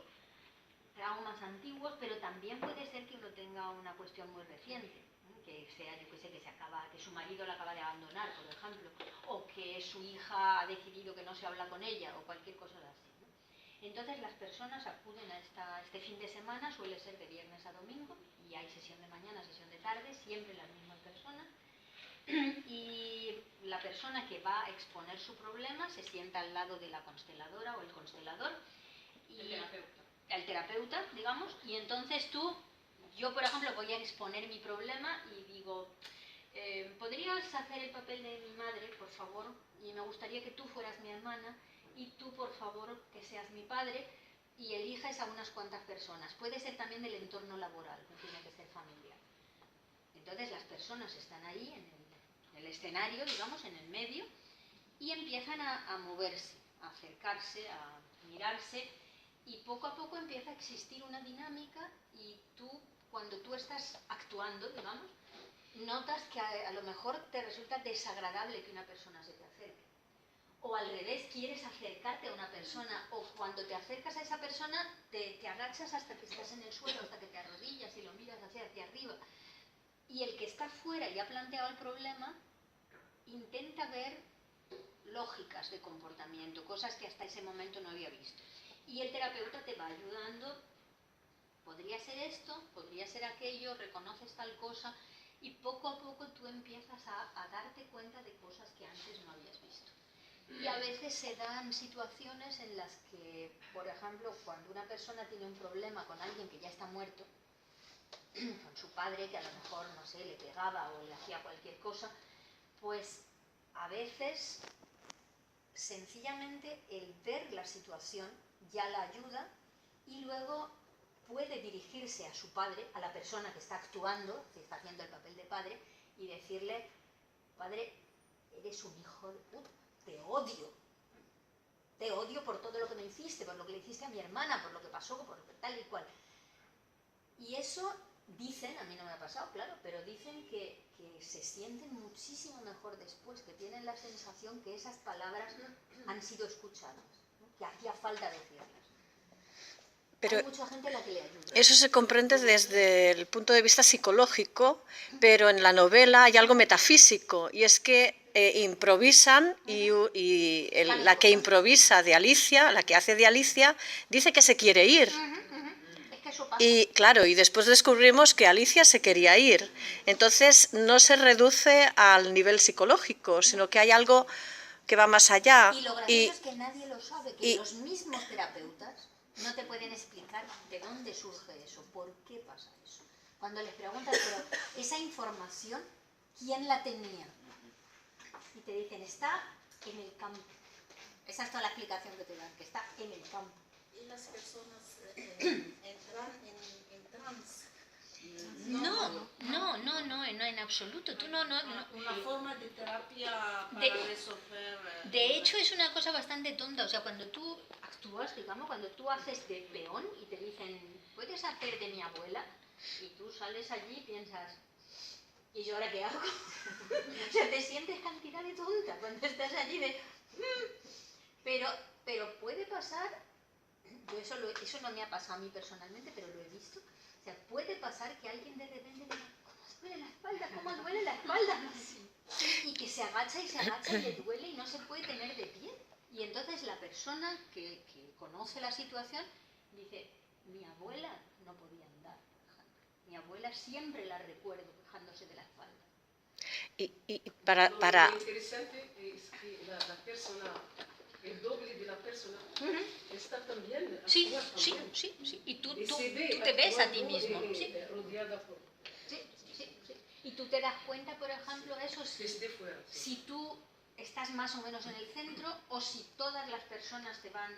Speaker 2: traumas antiguos, pero también puede ser que uno tenga una cuestión muy reciente, que sea, yo que sé, que su marido la acaba de abandonar, por ejemplo, o que su hija ha decidido que no se habla con ella, o cualquier cosa así, ¿no? Entonces las personas acuden a este fin de semana, suele ser de viernes a domingo, y hay sesión de mañana, sesión de tarde, siempre las mismas personas, y la persona que va a exponer su problema se sienta al lado de la consteladora o el constelador, y el terapeuta, digamos, y entonces yo por ejemplo voy a exponer mi problema y digo, ¿podrías hacer el papel de mi madre, por favor? Y me gustaría que tú fueras mi hermana y tú, por favor, que seas mi padre, y eliges a unas cuantas personas. Puede ser también del entorno laboral, no tiene que ser familiar. Entonces las personas están ahí en el escenario, digamos, en el medio, y empiezan a moverse, a acercarse, a mirarse, y poco a poco empieza a existir una dinámica, y cuando tú estás actuando, digamos, notas que a lo mejor te resulta desagradable que una persona se te acerque. O al revés, quieres acercarte a una persona, o cuando te acercas a esa persona te agachas hasta que estás en el suelo, hasta que te arrodillas y lo miras hacia arriba. Y el que está fuera y ha planteado el problema intenta ver lógicas de comportamiento, cosas que hasta ese momento no había visto. Y el terapeuta te va ayudando, podría ser esto, podría ser aquello, reconoces tal cosa, y poco a poco tú empiezas a darte cuenta de cosas que antes no habías visto. Y a veces se dan situaciones en las que, por ejemplo, cuando una persona tiene un problema con alguien que ya está muerto, con su padre, que a lo mejor, no sé, le pegaba o le hacía cualquier cosa, pues a veces sencillamente el ver la situación ya la ayuda y luego puede dirigirse a su padre, a la persona que está actuando, que está haciendo el papel de padre, y decirle: padre, eres un hijo de puta, te odio por todo lo que me hiciste, por lo que le hiciste a mi hermana, por lo que pasó, por tal y cual. Y eso dicen, a mí no me ha pasado, claro, pero dicen que se sienten muchísimo mejor después, que tienen la sensación que esas palabras han sido escuchadas, ¿no? Que hacía falta decirlas.
Speaker 9: Pero
Speaker 2: hay mucha gente a la que le ayuda.
Speaker 9: eso se comprende desde el punto de vista psicológico, pero en la novela hay algo metafísico, y es que improvisan la que improvisa de Alicia, la que hace de Alicia, dice que se quiere ir.
Speaker 2: Es que eso pasa.
Speaker 9: Y claro, y después descubrimos que Alicia se quería ir. Entonces no se reduce al nivel psicológico, sino que hay algo que va más allá.
Speaker 2: Y lo gracioso es que nadie lo sabe, que los mismos terapeutas no te pueden explicar de dónde surge eso, por qué pasa eso. Cuando les preguntas, pero esa información, ¿quién la tenía? Y te dicen, está en el campo. Esa es toda la explicación que te dan, que está en el campo.
Speaker 4: Y las personas entran en trance.
Speaker 2: No, en absoluto. Tú no.
Speaker 7: Una forma de terapia para resolver...
Speaker 2: De hecho, es una cosa bastante tonta. O sea, cuando tú actúas, digamos, cuando tú haces de peón y te dicen, ¿puedes hacer de mi abuela? Y tú sales allí y piensas, ¿y yo ahora qué hago? O sea, te sientes cantidad de tonta cuando estás allí de... Pero puede pasar, yo eso no me ha pasado a mí personalmente, pero lo he visto. O sea, puede pasar que alguien de repente diga, ¿cómo duele la espalda? ¿Cómo duele la espalda? Y que se agacha y le duele y no se puede tener de pie. Y entonces la persona que conoce la situación dice, mi abuela no podía andar, por ejemplo. Mi abuela siempre la recuerdo quejándose de la espalda.
Speaker 9: Y para...
Speaker 10: Lo interesante es que la persona, el doble de la persona, está también...
Speaker 2: Sí. Y tú te ves a ti mismo.
Speaker 10: Rodeada por...
Speaker 2: Sí. Y tú te das cuenta, por ejemplo, eso
Speaker 10: Desde fuera.
Speaker 2: si tú estás más o menos en el centro o si todas las personas te van,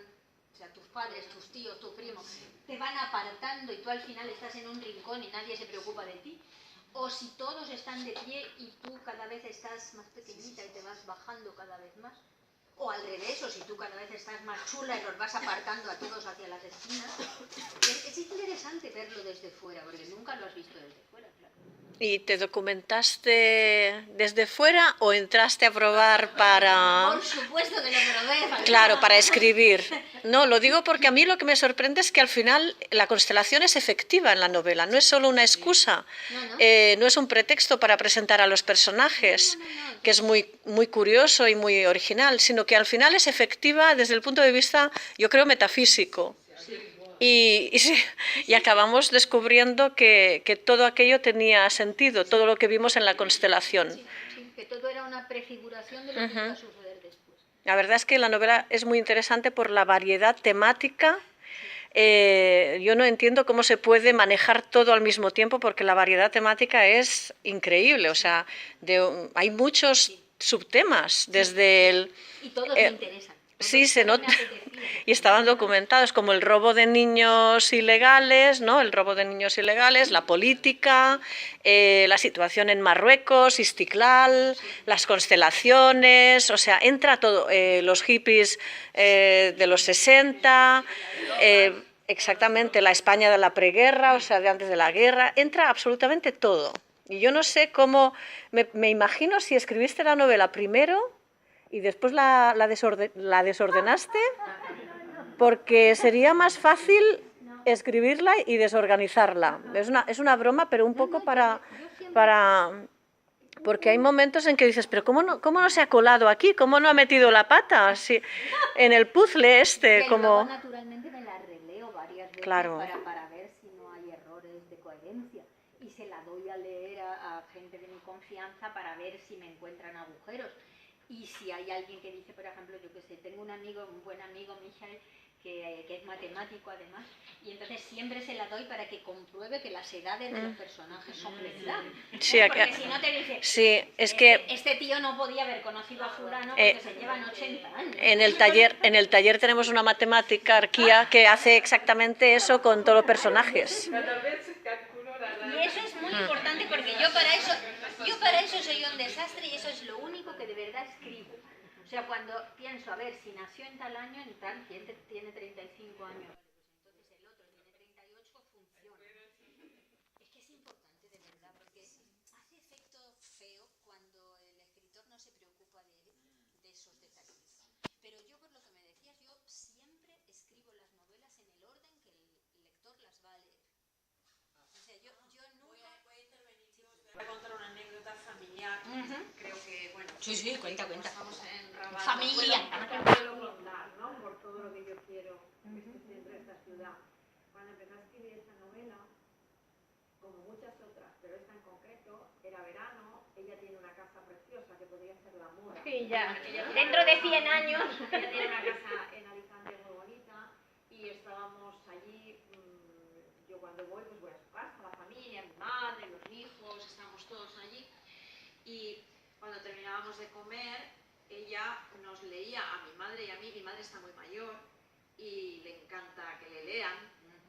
Speaker 2: o sea, tus padres, tus tíos, tus primos, te van apartando y tú al final estás en un rincón y nadie se preocupa de ti. O si todos están de pie y tú cada vez estás más pequeñita y te vas bajando cada vez más. O al revés, o si tú cada vez estás más chula y los vas apartando a todos hacia las esquinas. Es interesante verlo desde fuera, porque nunca lo has visto desde fuera, claro.
Speaker 9: ¿Y te documentaste desde fuera o entraste a probar para...?
Speaker 2: Por supuesto que lo probé.
Speaker 9: Claro, para escribir. No, lo digo porque a mí lo que me sorprende es que al final la constelación es efectiva en la novela, no es solo una excusa, no es un pretexto para presentar a los personajes, que es muy curioso y muy original, sino que al final es efectiva desde el punto de vista, yo creo, metafísico. Y acabamos descubriendo que todo aquello tenía sentido, todo lo que vimos en la constelación.
Speaker 2: Sí, que todo era una prefiguración de lo que iba a suceder después.
Speaker 9: La verdad es que la novela es muy interesante por la variedad temática. Yo no entiendo cómo se puede manejar todo al mismo tiempo, porque la variedad temática es increíble. O sea, hay muchos subtemas desde el...
Speaker 2: Y todos me interesan.
Speaker 9: Sí, se nota. Y estaban documentados, como el robo de niños ilegales, ¿no? El robo de niños ilegales, la política, la situación en Marruecos, Istiklal, las constelaciones, o sea, entra todo, los hippies de los 60, exactamente, la España de la preguerra, o sea, de antes de la guerra, entra absolutamente todo. Y yo no sé cómo, me imagino si escribiste la novela primero y después la desordenaste, porque sería más fácil escribirla y desorganizarla. Es una broma, pero un poco porque hay momentos en que dices, pero ¿cómo no se ha colado aquí? ¿Cómo no ha metido la pata? Así, en el puzzle este,
Speaker 2: y
Speaker 9: como...
Speaker 2: luego, naturalmente me la releo varias veces
Speaker 9: Claro.
Speaker 2: para ver si no hay errores de coherencia. Y se la doy a leer a gente de mi confianza para ver si me encuentran agujeros. Y si hay alguien que dice, por ejemplo, yo que sé, tengo un buen amigo, Michael, que es matemático además, y entonces siempre se la doy para que compruebe que las edades de los personajes son verdad.
Speaker 9: Sí,
Speaker 2: Porque si no te dice,
Speaker 9: sí, es que
Speaker 2: este tío no podía haber conocido a fulano porque se llevan 80 años.
Speaker 9: en el taller tenemos una matemática, Arquía, que hace exactamente eso con todos los personajes.
Speaker 10: Cada vez calculo
Speaker 2: Y eso es muy importante porque yo para eso soy un desastre y eso es lo único que de verdad escribo. O sea, cuando pienso, a ver, si nació en tal año, en tal, ¿quién tiene 35 años? Entonces el otro tiene 38, funciona. Es que es importante de verdad, porque hace efecto feo cuando el escritor no se preocupa de esos detalles. Pero yo, por lo que me decías, yo siempre escribo las novelas en el orden que el lector las va a leer. O sea, yo nunca...
Speaker 11: Voy a intervenir. Voy a contar una anécdota familiar. Creo que, bueno...
Speaker 2: Sí, cuenta.
Speaker 11: Estamos en Rabat.
Speaker 2: Familia.
Speaker 12: Puedo contar, ¿no? Por todo lo que yo quiero que esté siempre esta ciudad. Cuando empecé a escribir esta novela, como muchas otras, pero esta en concreto, era verano, ella tiene una casa preciosa que podría ser la Mora.
Speaker 2: Sí, ya. Dentro de 100 años.
Speaker 12: Ella tiene una casa en Alicante muy bonita y estábamos allí, yo cuando voy, pues voy a su casa, la familia, mi madre, los hijos, estábamos todos allí. Y cuando terminábamos de comer, ella nos leía a mi madre y a mí. Mi madre está muy mayor y le encanta que le lean.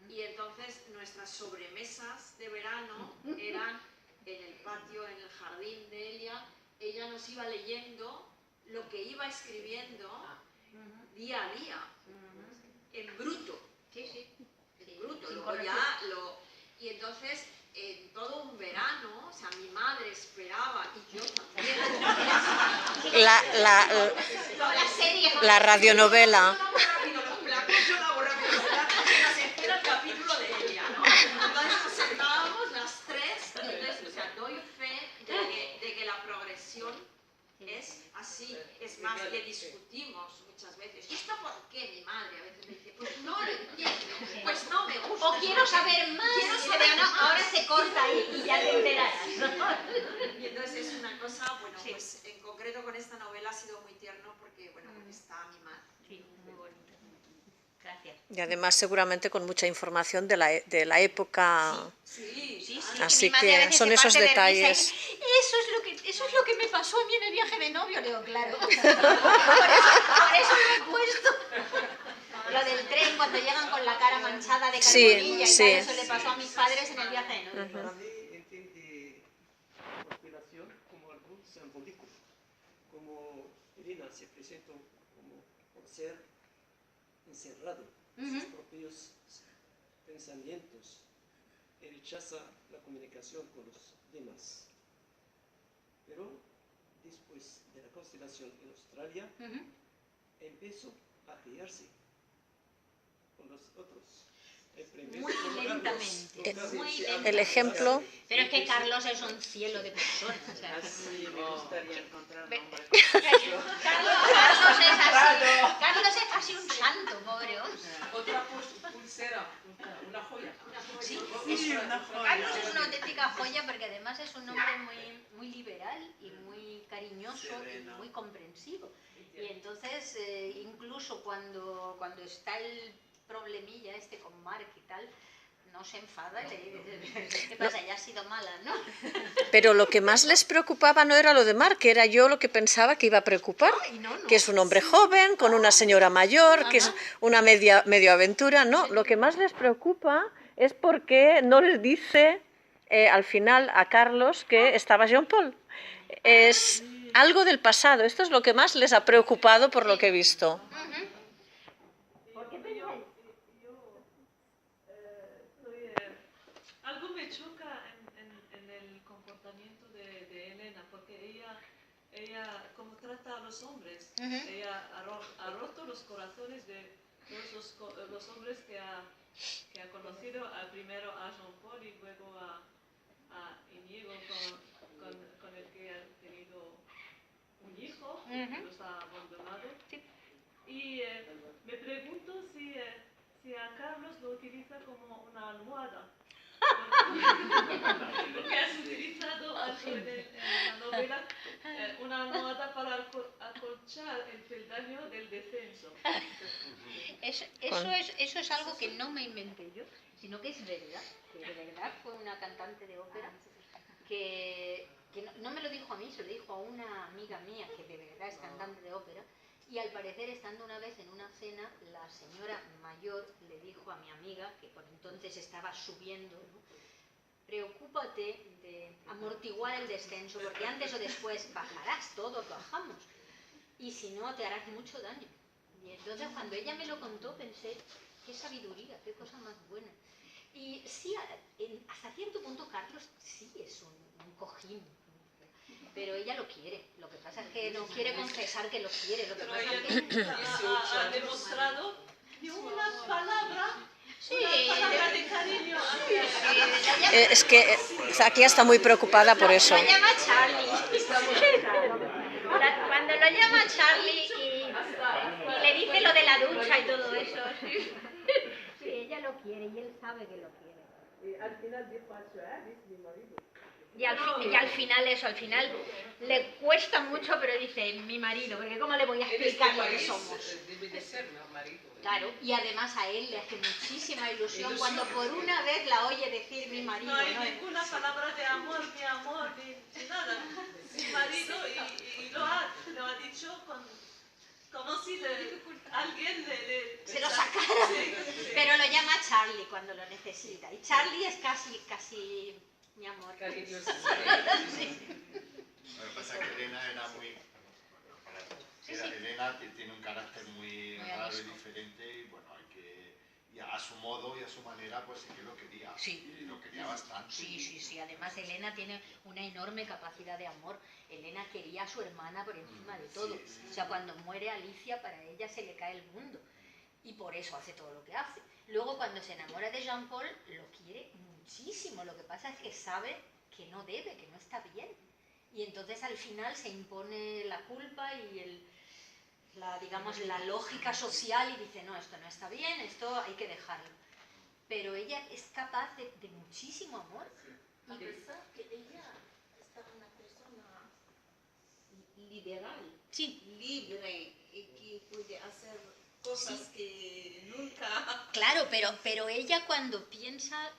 Speaker 12: Y entonces nuestras sobremesas de verano eran en el patio, en el jardín de ella. Ella nos iba leyendo lo que iba escribiendo día a día, en bruto. En bruto. Luego ya y entonces, en todo un verano, o sea, mi madre esperaba, y yo también.
Speaker 9: La radionovela.
Speaker 11: Yo la hago rápido, apenas espero el capítulo de ella, ¿no? Entonces nos sentábamos las tres, entonces, o sea, doy fe de que la progresión es así. Es más, que discutimos muchas veces. ¿Y esto por qué? Mi madre a veces me dice, pues no lo entiendo, pues no me gusta.
Speaker 2: O quiero saber más. Ahora se corta ahí y ya te enterarás.
Speaker 11: Y entonces es una cosa, bueno, pues en concreto con esta novela ha sido muy tierno porque, bueno, porque está mi madre.
Speaker 2: Sí, muy bonito. Gracias.
Speaker 9: Y además seguramente con mucha información de la época.
Speaker 11: Sí.
Speaker 9: Así que son esos detalles.
Speaker 2: Eso es lo que me pasó a mí en el viaje de novio. Le digo, claro. Por eso lo he puesto. Lo del tren, cuando llegan con la cara manchada de carbonilla y tal, eso le pasó a mis padres en el viaje de novio.
Speaker 3: Para mí entiende conspiración como algo simbólico, como Elena se presenta como un ser encerrado en sus propios pensamientos y rechaza la comunicación con los demás. Pero después de la constelación en Australia, empezó a criarse con los otros.
Speaker 2: Muy lentamente.
Speaker 9: El ejemplo.
Speaker 2: Pero es que Carlos es un cielo de personas. O sea,
Speaker 6: Así me gustaría encontrar un hombre.
Speaker 2: Carlos es casi un santo, pobre hombre.
Speaker 10: Otra pulsera, una joya.
Speaker 2: Sí,
Speaker 6: una joya.
Speaker 2: Carlos es una auténtica joya porque además es un hombre muy liberal y muy cariñoso y muy comprensivo. Y entonces, incluso cuando está el problemilla con Mark y tal, no se enfada y le dice, ¿qué pasa? Ya ha sido mala, ¿no?
Speaker 9: Pero lo que más les preocupaba no era lo de Mark, era yo lo que pensaba que iba a preocupar, que es un hombre joven, con una señora mayor, que es una medio aventura. No, lo que más les preocupa es porque no les dice al final a Carlos que estaba Jean Paul. Es algo del pasado, esto es lo que más les ha preocupado por lo que he visto.
Speaker 7: Algo me choca en el comportamiento de Elena, porque ella como trata a los hombres, ella ha roto los corazones de todos los hombres que ha conocido, primero a Jean Paul y luego a Íñigo, con el que ha tenido un hijo, que los ha abandonado. Y me pregunto si a Carlos lo utiliza como una almohada. Porque has utilizado en la novela una almohada para acolchar el peldaño del descenso.
Speaker 2: Eso es algo que no me inventé yo, sino que es verdad. Que de verdad fue una cantante de ópera que no me lo dijo a mí, se lo dijo a una amiga mía que de verdad es cantante de ópera. Y al parecer, estando una vez en una cena, la señora mayor le dijo a mi amiga, que por entonces estaba subiendo, ¿no? Preocúpate de amortiguar el descenso, porque antes o después bajarás, todos bajamos. Y si no, te harás mucho daño. Y entonces, cuando ella me lo contó, pensé, qué sabiduría, qué cosa más buena. Y sí, hasta cierto punto, Carlos sí es un cojín. Pero ella lo quiere, lo que pasa es que no quiere confesar que lo quiere. Lo que
Speaker 7: Pero
Speaker 2: pasa
Speaker 7: ella
Speaker 2: es que
Speaker 7: ha demostrado ni una palabra,
Speaker 2: sí,
Speaker 7: una palabra de cariño.
Speaker 9: Es que aquí está muy preocupada por eso.
Speaker 2: Lo llama Charlie. Cuando lo llama Charlie y le dice lo de la ducha y todo eso, sí, ella lo quiere y él sabe que lo quiere.
Speaker 10: Y al final dijo a su es mi marido.
Speaker 2: Y al final le cuesta mucho, pero dice, mi marido, porque ¿cómo le voy a explicar lo que somos?
Speaker 10: Debe de ser mi marido.
Speaker 2: Claro, y además a él le hace muchísima ilusión cuando por una vez la oye decir mi marido.
Speaker 7: No hay ninguna palabra de amor, ni nada. Mi marido, y lo ha dicho como si alguien
Speaker 2: se lo sacara. Sí. Pero lo llama Charlie cuando lo necesita. Y Charlie es casi mi amor.
Speaker 10: Cariñoso.
Speaker 2: Sí.
Speaker 8: Lo que pasa es que Elena era muy... Elena tiene un carácter muy raro y diferente y bueno, y a su modo y a su manera pues sí que lo quería.
Speaker 2: Sí.
Speaker 8: Y lo quería bastante.
Speaker 2: Sí. Además Elena tiene una enorme capacidad de amor. Elena quería a su hermana por encima de todo.
Speaker 8: Sí.
Speaker 2: O sea, cuando muere Alicia, para ella se le cae el mundo. Y por eso hace todo lo que hace. Luego cuando se enamora de Jean-Paul, lo quiere muchísimo. Lo que pasa es que sabe que no debe, que no está bien. Y entonces al final se impone la culpa y la lógica social y dice, no, esto no está bien, esto hay que dejarlo. Pero ella es capaz de muchísimo amor.
Speaker 4: A pesar que ella está una persona liberal,
Speaker 2: sí,
Speaker 4: libre y que puede hacer cosas que nunca...
Speaker 2: Claro, pero ella cuando piensa,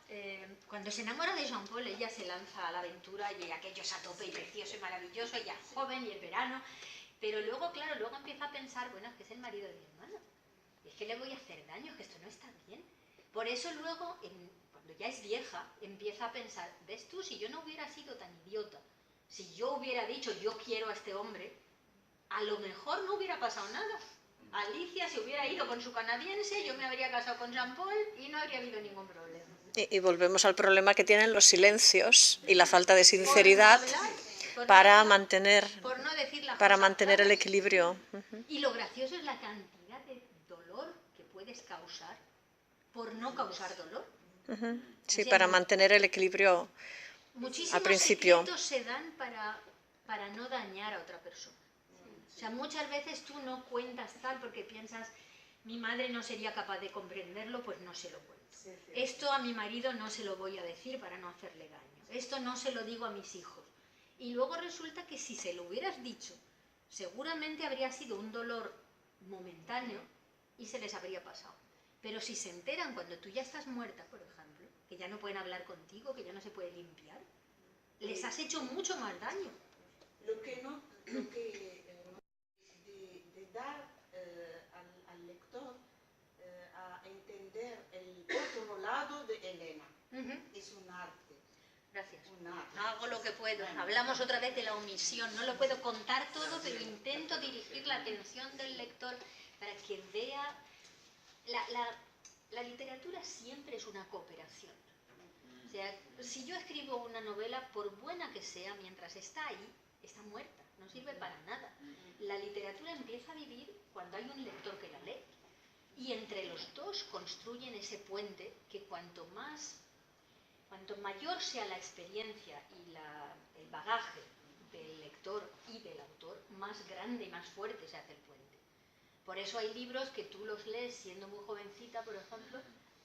Speaker 2: cuando se enamora de Jean-Paul, ella se lanza a la aventura y aquello es a tope y precioso y maravilloso, ella es joven y el verano, pero luego, claro, luego empieza a pensar, bueno, es que es el marido de mi hermano, es que le voy a hacer daño, que esto no está bien. Por eso luego, cuando ya es vieja, empieza a pensar, ¿ves tú? Si yo no hubiera sido tan idiota, si yo hubiera dicho, yo quiero a este hombre, a lo mejor no hubiera pasado nada. Alicia se hubiera ido con su canadiense, yo me habría casado con Jean-Paul y no habría habido ningún problema.
Speaker 9: Y volvemos al problema que tienen los silencios y la falta de sinceridad para mantener el equilibrio.
Speaker 2: Y lo gracioso es la cantidad de dolor que puedes causar por no causar dolor.
Speaker 9: Sí, para mantener el equilibrio al principio.
Speaker 2: Muchísimos secretos se dan para no dañar a otra persona. O sea, muchas veces tú no cuentas tal porque piensas, mi madre no sería capaz de comprenderlo, pues no se lo cuento. Esto a mi marido no se lo voy a decir para no hacerle daño. Esto no se lo digo a mis hijos. Y luego resulta que si se lo hubieras dicho, seguramente habría sido un dolor momentáneo y se les habría pasado. Pero si se enteran cuando tú ya estás muerta, por ejemplo, que ya no pueden hablar contigo, que ya no se puede limpiar, les has hecho mucho más daño.
Speaker 4: De dar al lector a entender el otro lado de Elena. Es un arte.
Speaker 2: Gracias.
Speaker 4: Un arte.
Speaker 2: No hago lo que puedo. Hablamos otra vez de la omisión. No lo puedo contar todo, pero intento dirigir la atención del lector para que vea... La literatura siempre es una cooperación. O sea, si yo escribo una novela, por buena que sea, mientras está ahí, está muerta. No sirve para nada. La literatura empieza a vivir cuando hay un lector que la lee. Y entre los dos construyen ese puente que cuanto mayor sea la experiencia y el bagaje del lector y del autor, más grande y más fuerte se hace el puente. Por eso hay libros que tú los lees siendo muy jovencita, por ejemplo,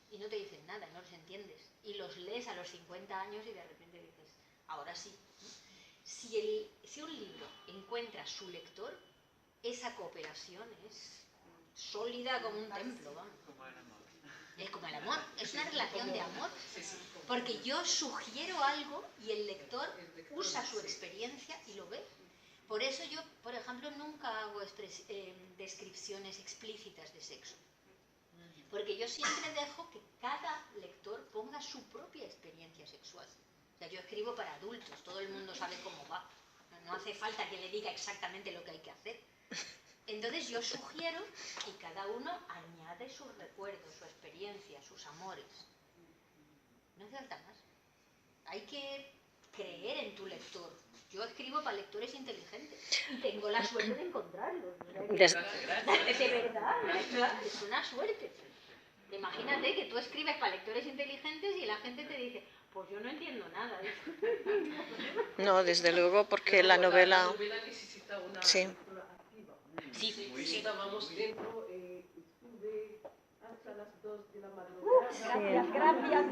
Speaker 2: y no te dicen nada, no los entiendes. Y los lees a los 50 años y de repente dices, ahora sí. Si un libro encuentra su lector, esa cooperación es sólida como un templo, vamos. Es como el amor, es una relación de amor. Porque yo sugiero algo y el lector usa su experiencia y lo ve. Por eso yo, por ejemplo, nunca hago descripciones explícitas de sexo. Porque yo siempre dejo que cada lector ponga su propia experiencia sexual. O sea, yo escribo para adultos, todo el mundo sabe cómo va. No hace falta que le diga exactamente lo que hay que hacer. Entonces yo sugiero y cada uno añade sus recuerdos, su experiencia, sus amores. No hace falta más. Hay que creer en tu lector. Yo escribo para lectores inteligentes y tengo la suerte de encontrarlos. De verdad, es una suerte. Imagínate que tú escribes para lectores inteligentes y la gente te dice, pues yo no entiendo nada.
Speaker 9: No, desde luego, porque la novela...
Speaker 10: La novela necesita una
Speaker 9: Sí.
Speaker 10: lectura activa.
Speaker 2: Sí.
Speaker 10: Estábamos dentro, estuve hasta las 2 de la madrugada.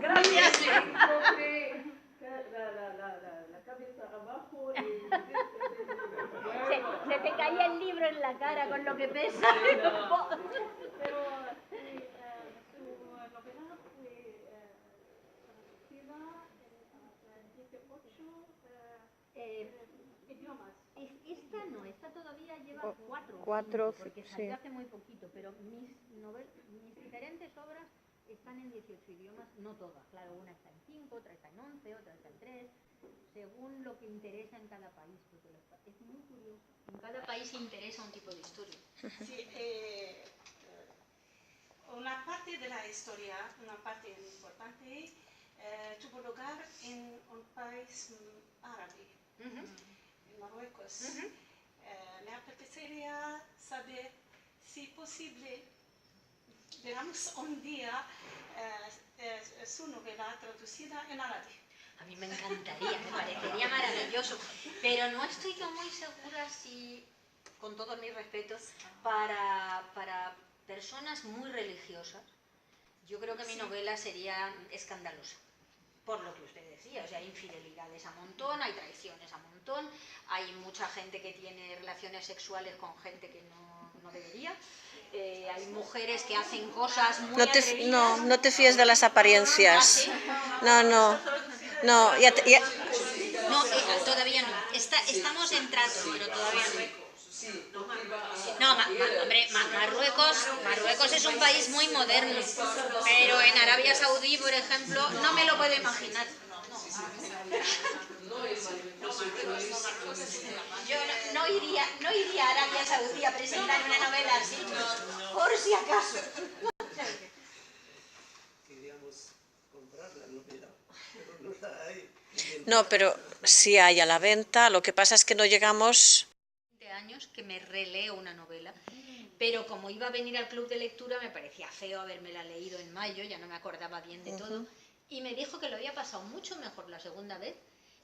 Speaker 2: Gracias.
Speaker 10: Encontré la cabeza abajo.
Speaker 2: Se te caía el libro en la cara con lo que pesa.
Speaker 5: Pero su novela fue traducida en 18 idiomas.
Speaker 2: Esta no, esta todavía lleva 4, porque salió
Speaker 9: sí.
Speaker 2: hace muy poquito, pero mis diferentes obras están en 18 idiomas, no todas, claro, una está en 5, otra está en 11, otra está en 3, según lo que interesa en cada país, porque es muy curioso, en cada país interesa un tipo de historia.
Speaker 4: Sí, una parte de la historia, una parte importante, tuvo lugar en un país árabe, en Marruecos. Me apetecería saber si posible, digamos, un día su novela traducida en árabe.
Speaker 2: A mí me encantaría, me parecería maravilloso, pero no estoy yo muy segura si, con todos mis respetos, para personas muy religiosas, yo creo que mi novela sería escandalosa, por lo que usted decía, o sea, hay infidelidades a montón, hay traiciones a montón, hay mucha gente que tiene relaciones sexuales con gente que no debería, hay mujeres que hacen cosas muy atrevidas.
Speaker 9: No te fíes de las apariencias. No,
Speaker 2: todavía no. Estamos en trato, pero todavía no. No, hombre, Marruecos es un país muy moderno, pero en Arabia Saudí, por ejemplo, no me lo puedo imaginar. Yo no iría a Arabia Saudí a presentar una novela así, por si acaso.
Speaker 3: Queríamos comprar la novela, pero no la hay.
Speaker 9: No, pero sí hay a la venta, lo que pasa es que no llegamos...
Speaker 2: Años que me releo una novela, pero como iba a venir al club de lectura me parecía feo habérmela leído en mayo, ya no me acordaba bien de todo, y me dijo que lo había pasado mucho mejor la segunda vez,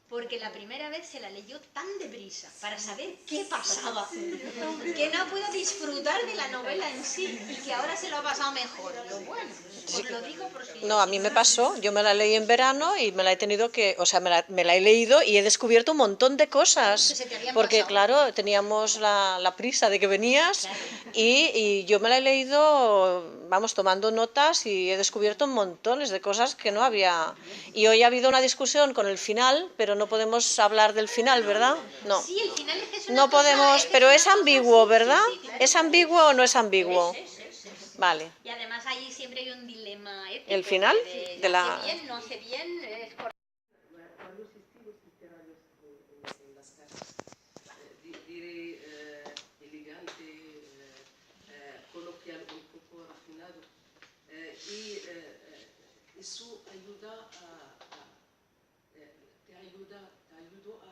Speaker 2: porque la primera vez se la leyó tan deprisa para saber qué pasaba, que no pudo disfrutar de la novela en sí, y que ahora se lo ha pasado mejor. Lo bueno, os lo digo por si...
Speaker 9: No, a mí me pasó, yo me la leí en verano y me la he tenido que, o sea, me la he leído y he descubierto un montón de cosas, porque claro, teníamos la prisa de que venías y yo me la he leído, vamos, tomando notas y he descubierto montones de cosas que no había. Y hoy ha habido una discusión con el final, pero no podemos hablar del final, ¿verdad? No.
Speaker 2: Sí, el final es que es una
Speaker 9: No podemos,
Speaker 2: cosa,
Speaker 9: pero es ambiguo, ¿verdad?
Speaker 2: Sí, claro.
Speaker 9: ¿Es ambiguo o no es ambiguo? Vale.
Speaker 2: Y además ahí siempre hay un dilema ético.
Speaker 9: ¿El final?
Speaker 2: De hace bien, no hace bien, es por...
Speaker 10: Varios estilos literarios en las cartas. Diré elegante, coloquial, un poco refinado. Y eso ayuda te ayudó a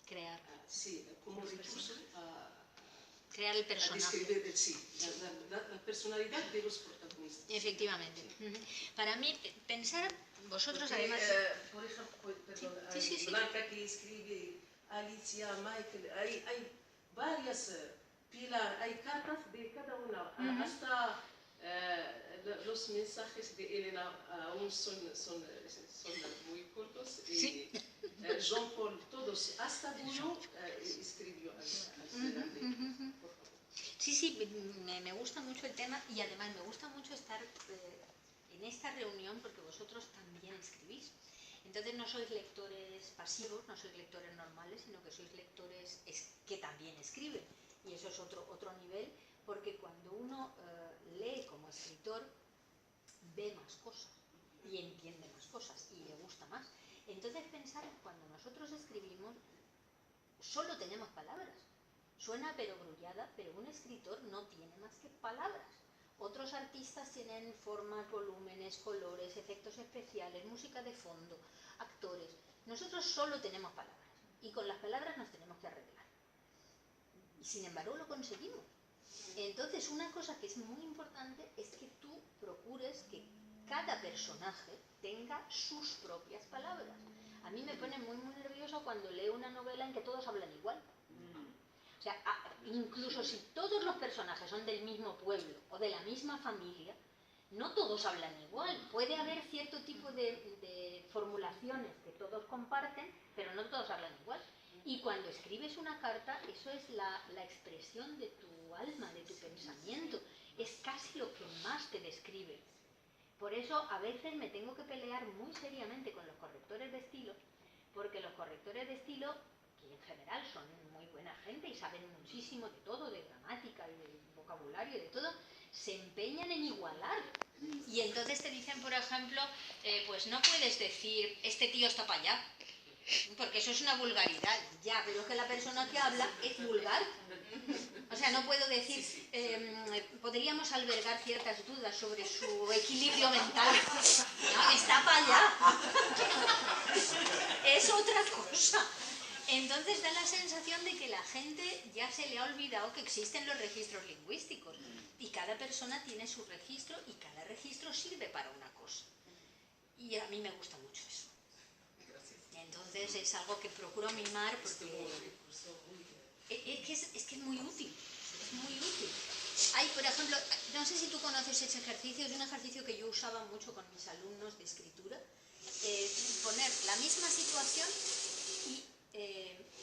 Speaker 2: crear.
Speaker 10: Sí, como recurso a
Speaker 2: crear el personaje.
Speaker 10: Describir, sí, la personalidad de los protagonistas.
Speaker 2: Efectivamente. Para mí, pensar, vosotros
Speaker 10: Porque,
Speaker 2: además...
Speaker 10: por eso, perdón,
Speaker 2: sí.
Speaker 10: Blanca que escribe, Alicia, Michael, hay varias pilas, hay cartas de cada una, hasta los mensajes de Elena aún son muy cortos, y Jean-Paul, todos, hasta Bruno escribió al final. Por favor.
Speaker 2: Sí, Sí, me gusta mucho el tema y además me gusta mucho estar en esta reunión porque vosotros también escribís. Entonces no sois lectores pasivos, no sois lectores normales, sino que sois lectores que también escriben. Y eso es otro nivel, porque cuando uno lee como escritor, ve más cosas y entiende más cosas y le gusta más. Entonces pensar que cuando nosotros escribimos, solo tenemos palabras. Suena perogrullada, pero un escritor no tiene más que palabras. Otros artistas tienen formas, volúmenes, colores, efectos especiales, música de fondo, actores. Nosotros solo tenemos palabras y con las palabras nos tenemos que arreglar. Y sin embargo lo conseguimos. Entonces una cosa que es muy importante es que tú procures que cada personaje tenga sus propias palabras. A mí me pone muy nervioso cuando leo una novela en que todos hablan igual. O sea, incluso si todos los personajes son del mismo pueblo o de la misma familia, no todos hablan igual. Puede haber cierto tipo de formulaciones que todos comparten, pero no todos hablan igual. Y cuando escribes una carta, eso es la expresión de tu alma, de tu pensamiento. Es casi lo que más te describe. Por eso a veces me tengo que pelear muy seriamente con los correctores de estilo, porque los correctores de estilo, que en general son muy buena gente y saben muchísimo de todo, de gramática y de vocabulario y de todo, se empeñan en igualar. Y entonces te dicen, por ejemplo, pues no puedes decir, este tío está para allá, porque eso es una vulgaridad. Ya, pero es que la persona que habla es vulgar. O sea, no puedo decir, podríamos albergar ciertas dudas sobre su equilibrio mental. No, está para allá. Es otra cosa. Entonces da la sensación de que la gente ya se le ha olvidado que existen los registros lingüísticos y cada persona tiene su registro y cada registro sirve para una cosa. Y a mí me gusta mucho eso. Entonces es algo que procuro mimar porque es que es muy útil, es muy útil. Hay, por ejemplo, no sé si tú conoces ese ejercicio, es un ejercicio que yo usaba mucho con mis alumnos de escritura, poner la misma situación y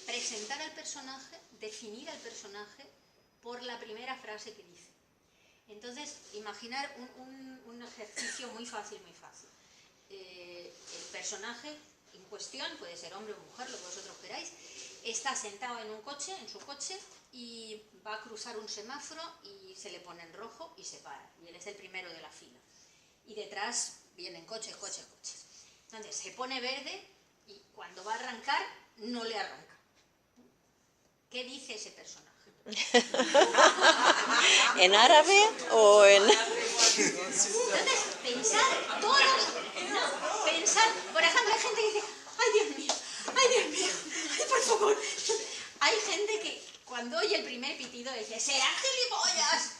Speaker 2: presentar al personaje, definir al personaje por la primera frase que dice. Entonces, imaginar un ejercicio muy fácil, muy fácil. El personaje en cuestión, puede ser hombre o mujer, lo que vosotros queráis, está sentado en un coche, en su coche, y va a cruzar un semáforo y se le pone en rojo y se para. Y él es el primero de la fila. Y detrás vienen coches, coches, coches. Entonces se pone verde y cuando va a arrancar, no le arranca. ¿Qué dice ese personaje?
Speaker 9: ¿En árabe o en...?
Speaker 2: Entonces, pensar todos... No, pensar... Por ejemplo, hay gente que dice, ¡ay, Dios mío! ¡Ay, por favor! Hay gente que cuando oye el primer pitido dice, ¡serán gilipollas!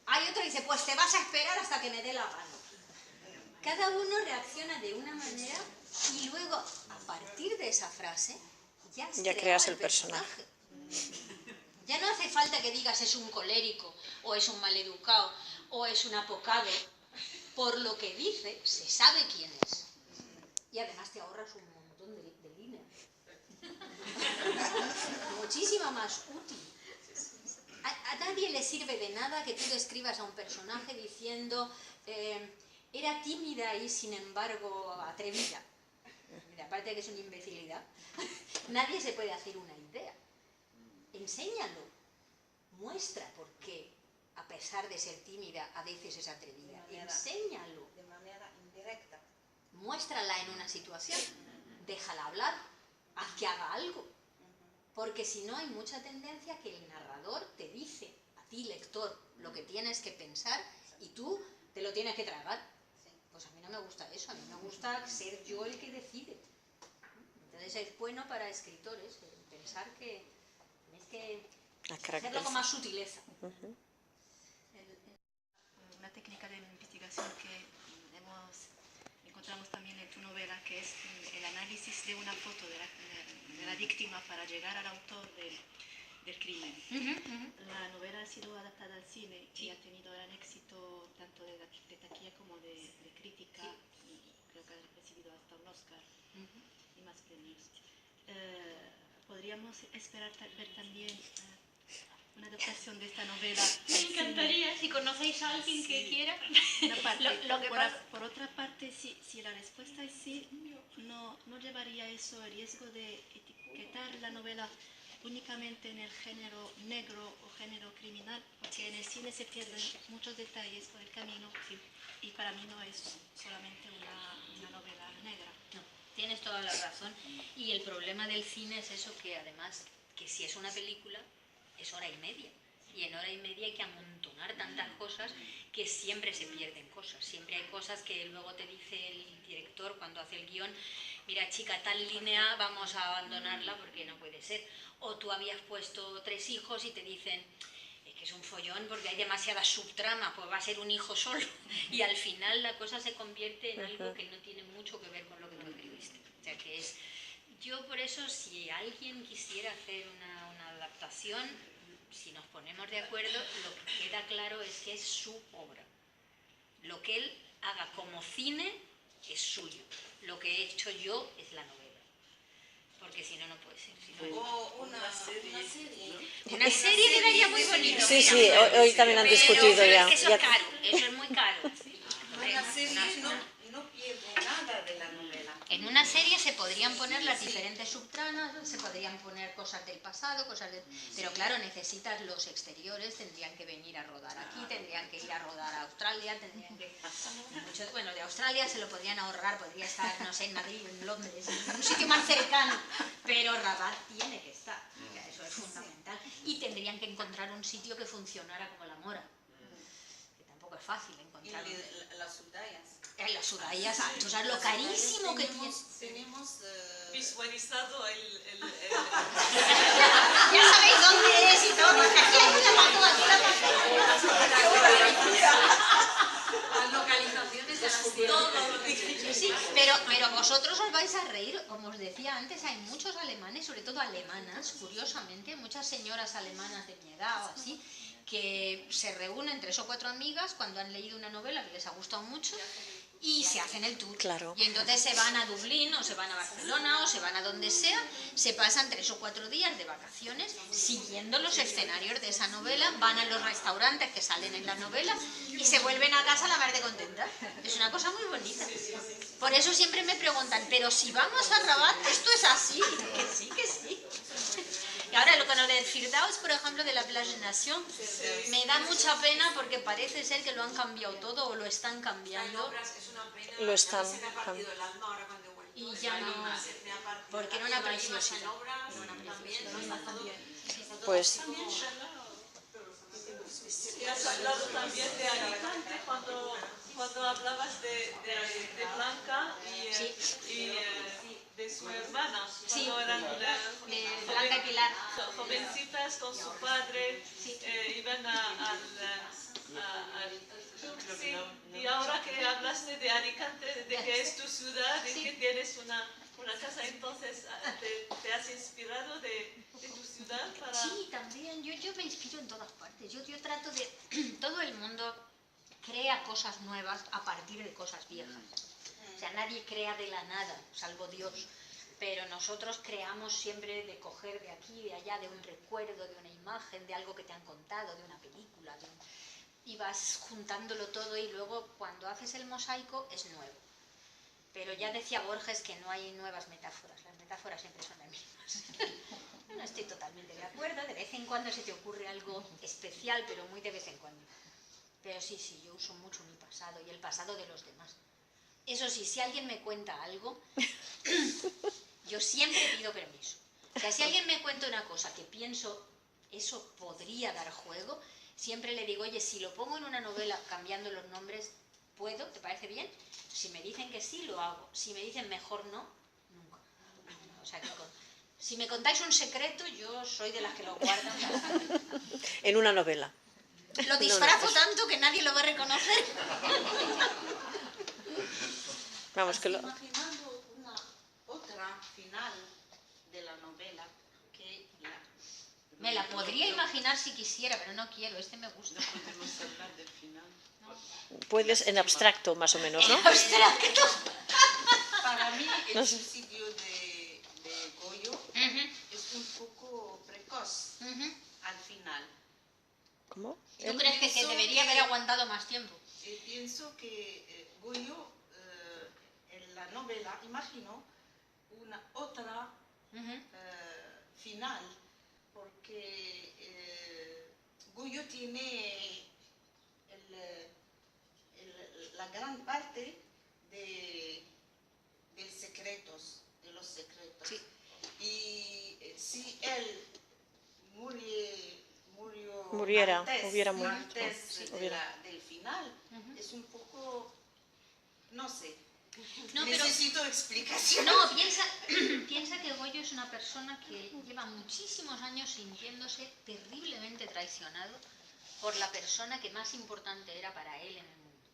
Speaker 2: Hay otro que dice, pues te vas a esperar hasta que me dé la gana. Cada uno reacciona de una manera y luego, a partir de esa frase, ya
Speaker 9: creas el personaje.
Speaker 2: Ya no hace falta que digas es un colérico, o es un maleducado, o es un apocado. Por lo que dice, se sabe quién es. Y además te ahorras un montón de líneas. Muchísimo más útil. A nadie le sirve de nada que tú describas a un personaje diciendo era tímida y sin embargo atrevida. Mira, aparte de que es una imbecilidad, nadie se puede hacer una idea. Enséñalo, muestra por qué, a pesar de ser tímida, a veces es atrevida. Enséñalo.
Speaker 4: De manera indirecta.
Speaker 2: Muéstrala en una situación, déjala hablar, haz que haga algo. Porque si no hay mucha tendencia que el narrador te dice, a ti lector, lo que tienes que pensar y tú te lo tienes que tragar. Pues a mí no me gusta eso, a mí me gusta ser yo el que decide. Entonces es bueno para escritores pensar que tienes que hacerlo con más sutileza.
Speaker 5: Una técnica de investigación que encontramos también en tu novela, que es el análisis de una foto de la víctima para llegar al autor del crimen. La novela ha sido adaptada al cine y ha tenido gran éxito tanto de taquilla como de crítica, y creo que ha recibido hasta un Oscar y más premios. Podríamos esperar ver también una adaptación de esta novela.
Speaker 2: Me encantaría, si conocéis a alguien que quiera.
Speaker 5: Una parte.
Speaker 2: Lo que pasa-
Speaker 5: Por otra parte, si la respuesta es sí, no llevaría eso al riesgo de etiquetar la novela únicamente en el género negro o género criminal, porque en el cine se pierden muchos detalles por el camino y para mí no es solamente una novela negra.
Speaker 2: No, tienes toda la razón. Y el problema del cine es eso, que además, que si es una película, es hora y media. Y en hora y media hay que amontonar tantas cosas que siempre se pierden cosas. Siempre hay cosas que luego te dice el director cuando hace el guión: mira chica, tal línea vamos a abandonarla porque no puede ser. O tú habías puesto 3 hijos y te dicen: es que es un follón porque hay demasiada subtrama, pues va a ser un hijo solo. Y al final la cosa se convierte en algo que no tiene mucho que ver con lo que tú escribiste. O sea que es... Yo por eso, si alguien quisiera hacer una adaptación, si nos ponemos de acuerdo, lo que queda claro es que es su obra. Lo que él haga como cine es suyo. Lo que he hecho yo es la novela. Porque si no, no puede ser. Si no,
Speaker 4: O una serie.
Speaker 2: una serie quedaría muy bonito.
Speaker 9: Sí, sí, hoy también han discutido
Speaker 2: pero
Speaker 9: ya.
Speaker 2: es que eso
Speaker 9: Ya-
Speaker 2: es caro, eso es muy caro.
Speaker 4: Una serie no pierde nada de la novela.
Speaker 2: En una serie se podrían poner las diferentes subtramas, se podrían poner cosas del pasado, pero claro, necesitas los exteriores, tendrían que venir a rodar aquí, tendrían que ir a rodar a Australia, tendrían que... Bueno, de Australia se lo podrían ahorrar, podría estar, no sé, en Madrid, en Londres, en un sitio más cercano, pero Rabat tiene que estar, o sea, eso es fundamental. Y tendrían que encontrar un sitio que funcionara como la Mora, que tampoco es fácil
Speaker 4: Y
Speaker 2: encontrar.
Speaker 4: las sudayas.
Speaker 2: En las sudallas, tú sabes lo carísimo que tiene.
Speaker 4: Tenemos
Speaker 7: Visualizado
Speaker 2: Ya sabéis dónde es y todo. Aquí la
Speaker 11: Las localizaciones de las
Speaker 2: Sí, pero vosotros os vais a reír. Como os decía antes, hay muchos alemanes, sobre todo alemanas, curiosamente, muchas señoras alemanas de mi edad o así, que se reúnen 3 o 4 amigas cuando han leído una novela que les ha gustado mucho y se hacen el tour.
Speaker 9: Claro.
Speaker 2: Y entonces se van a Dublín o se van a Barcelona o se van a donde sea, se pasan 3 o 4 días de vacaciones siguiendo los escenarios de esa novela, van a los restaurantes que salen en la novela y se vuelven a casa la mar de contentas. Es una cosa muy bonita. Por eso siempre me preguntan, pero si vamos a Rabat, ¿esto es así? Que sí, que sí. Y ahora lo que nos del Firdaus, por ejemplo, de la Plage Nation, me da mucha pena porque parece ser que lo han cambiado todo o lo están cambiando.
Speaker 11: Es una pena.
Speaker 9: Lo están
Speaker 11: Se me ha partido el alma ahora cuando he vuelto.
Speaker 2: Y ya no, porque era una preciosidad.
Speaker 9: Pues
Speaker 7: Y has hablado también de Alicante cuando hablabas de Blanca y de su hermana.
Speaker 2: Sí,
Speaker 7: Cuando eran
Speaker 2: Blanca y Pilar.
Speaker 7: jovencitas con su padre, iban sí, y ahora que hablaste de Alicante, de que es tu ciudad, de que tienes una casa, entonces ¿te has inspirado de tu ciudad para...?
Speaker 2: Sí, también. Yo me inspiro en todas partes. Yo trato de... Todo el mundo crea cosas nuevas a partir de cosas viejas. O sea, nadie crea de la nada, salvo Dios. Pero nosotros creamos siempre de coger de aquí, de allá, de un recuerdo, de una imagen, de algo que te han contado, de una película. Y vas juntándolo todo y luego cuando haces el mosaico es nuevo. Pero ya decía Borges que no hay nuevas metáforas, las metáforas siempre son las mismas. No estoy totalmente de acuerdo, de vez en cuando se te ocurre algo especial, pero muy de vez en cuando. Pero sí, yo uso mucho mi pasado y el pasado de los demás. Eso sí, si alguien me cuenta algo, yo siempre pido permiso. O sea, si alguien me cuenta una cosa que pienso, eso podría dar juego, siempre le digo, oye, si lo pongo en una novela cambiando los nombres, ¿puedo? ¿Te parece bien? Si me dicen que sí, lo hago. Si me dicen mejor no, nunca. O sea, que si me contáis un secreto, yo soy de las que lo guardan.
Speaker 9: en una novela.
Speaker 2: Lo disfrazo tanto que nadie lo va a reconocer.
Speaker 9: Vamos, que lo...
Speaker 4: Imaginando una otra final de la novela que
Speaker 2: Me la podría imaginar si quisiera, pero no quiero. Este me gusta.
Speaker 6: Podemos hablar del final.
Speaker 9: Puedes en abstracto, más o menos, ¿no?
Speaker 2: En abstracto.
Speaker 4: para mí el
Speaker 9: No sé.
Speaker 4: suicidio de Goyo es un poco precoz al final.
Speaker 9: ¿Cómo?
Speaker 2: ¿Tú crees que debería haber aguantado más tiempo?
Speaker 4: Pienso que Goyo en la novela imaginó una otra final, porque Goyo tiene la gran parte de los secretos.
Speaker 2: Sí.
Speaker 4: Y si él
Speaker 9: Hubiera muerto.
Speaker 4: antes del final, es un poco, no sé,
Speaker 2: No, pero-
Speaker 4: necesito explicación.
Speaker 2: No, piensa que Goyo es una persona que lleva muchísimos años sintiéndose terriblemente traicionado por la persona que más importante era para él en el mundo,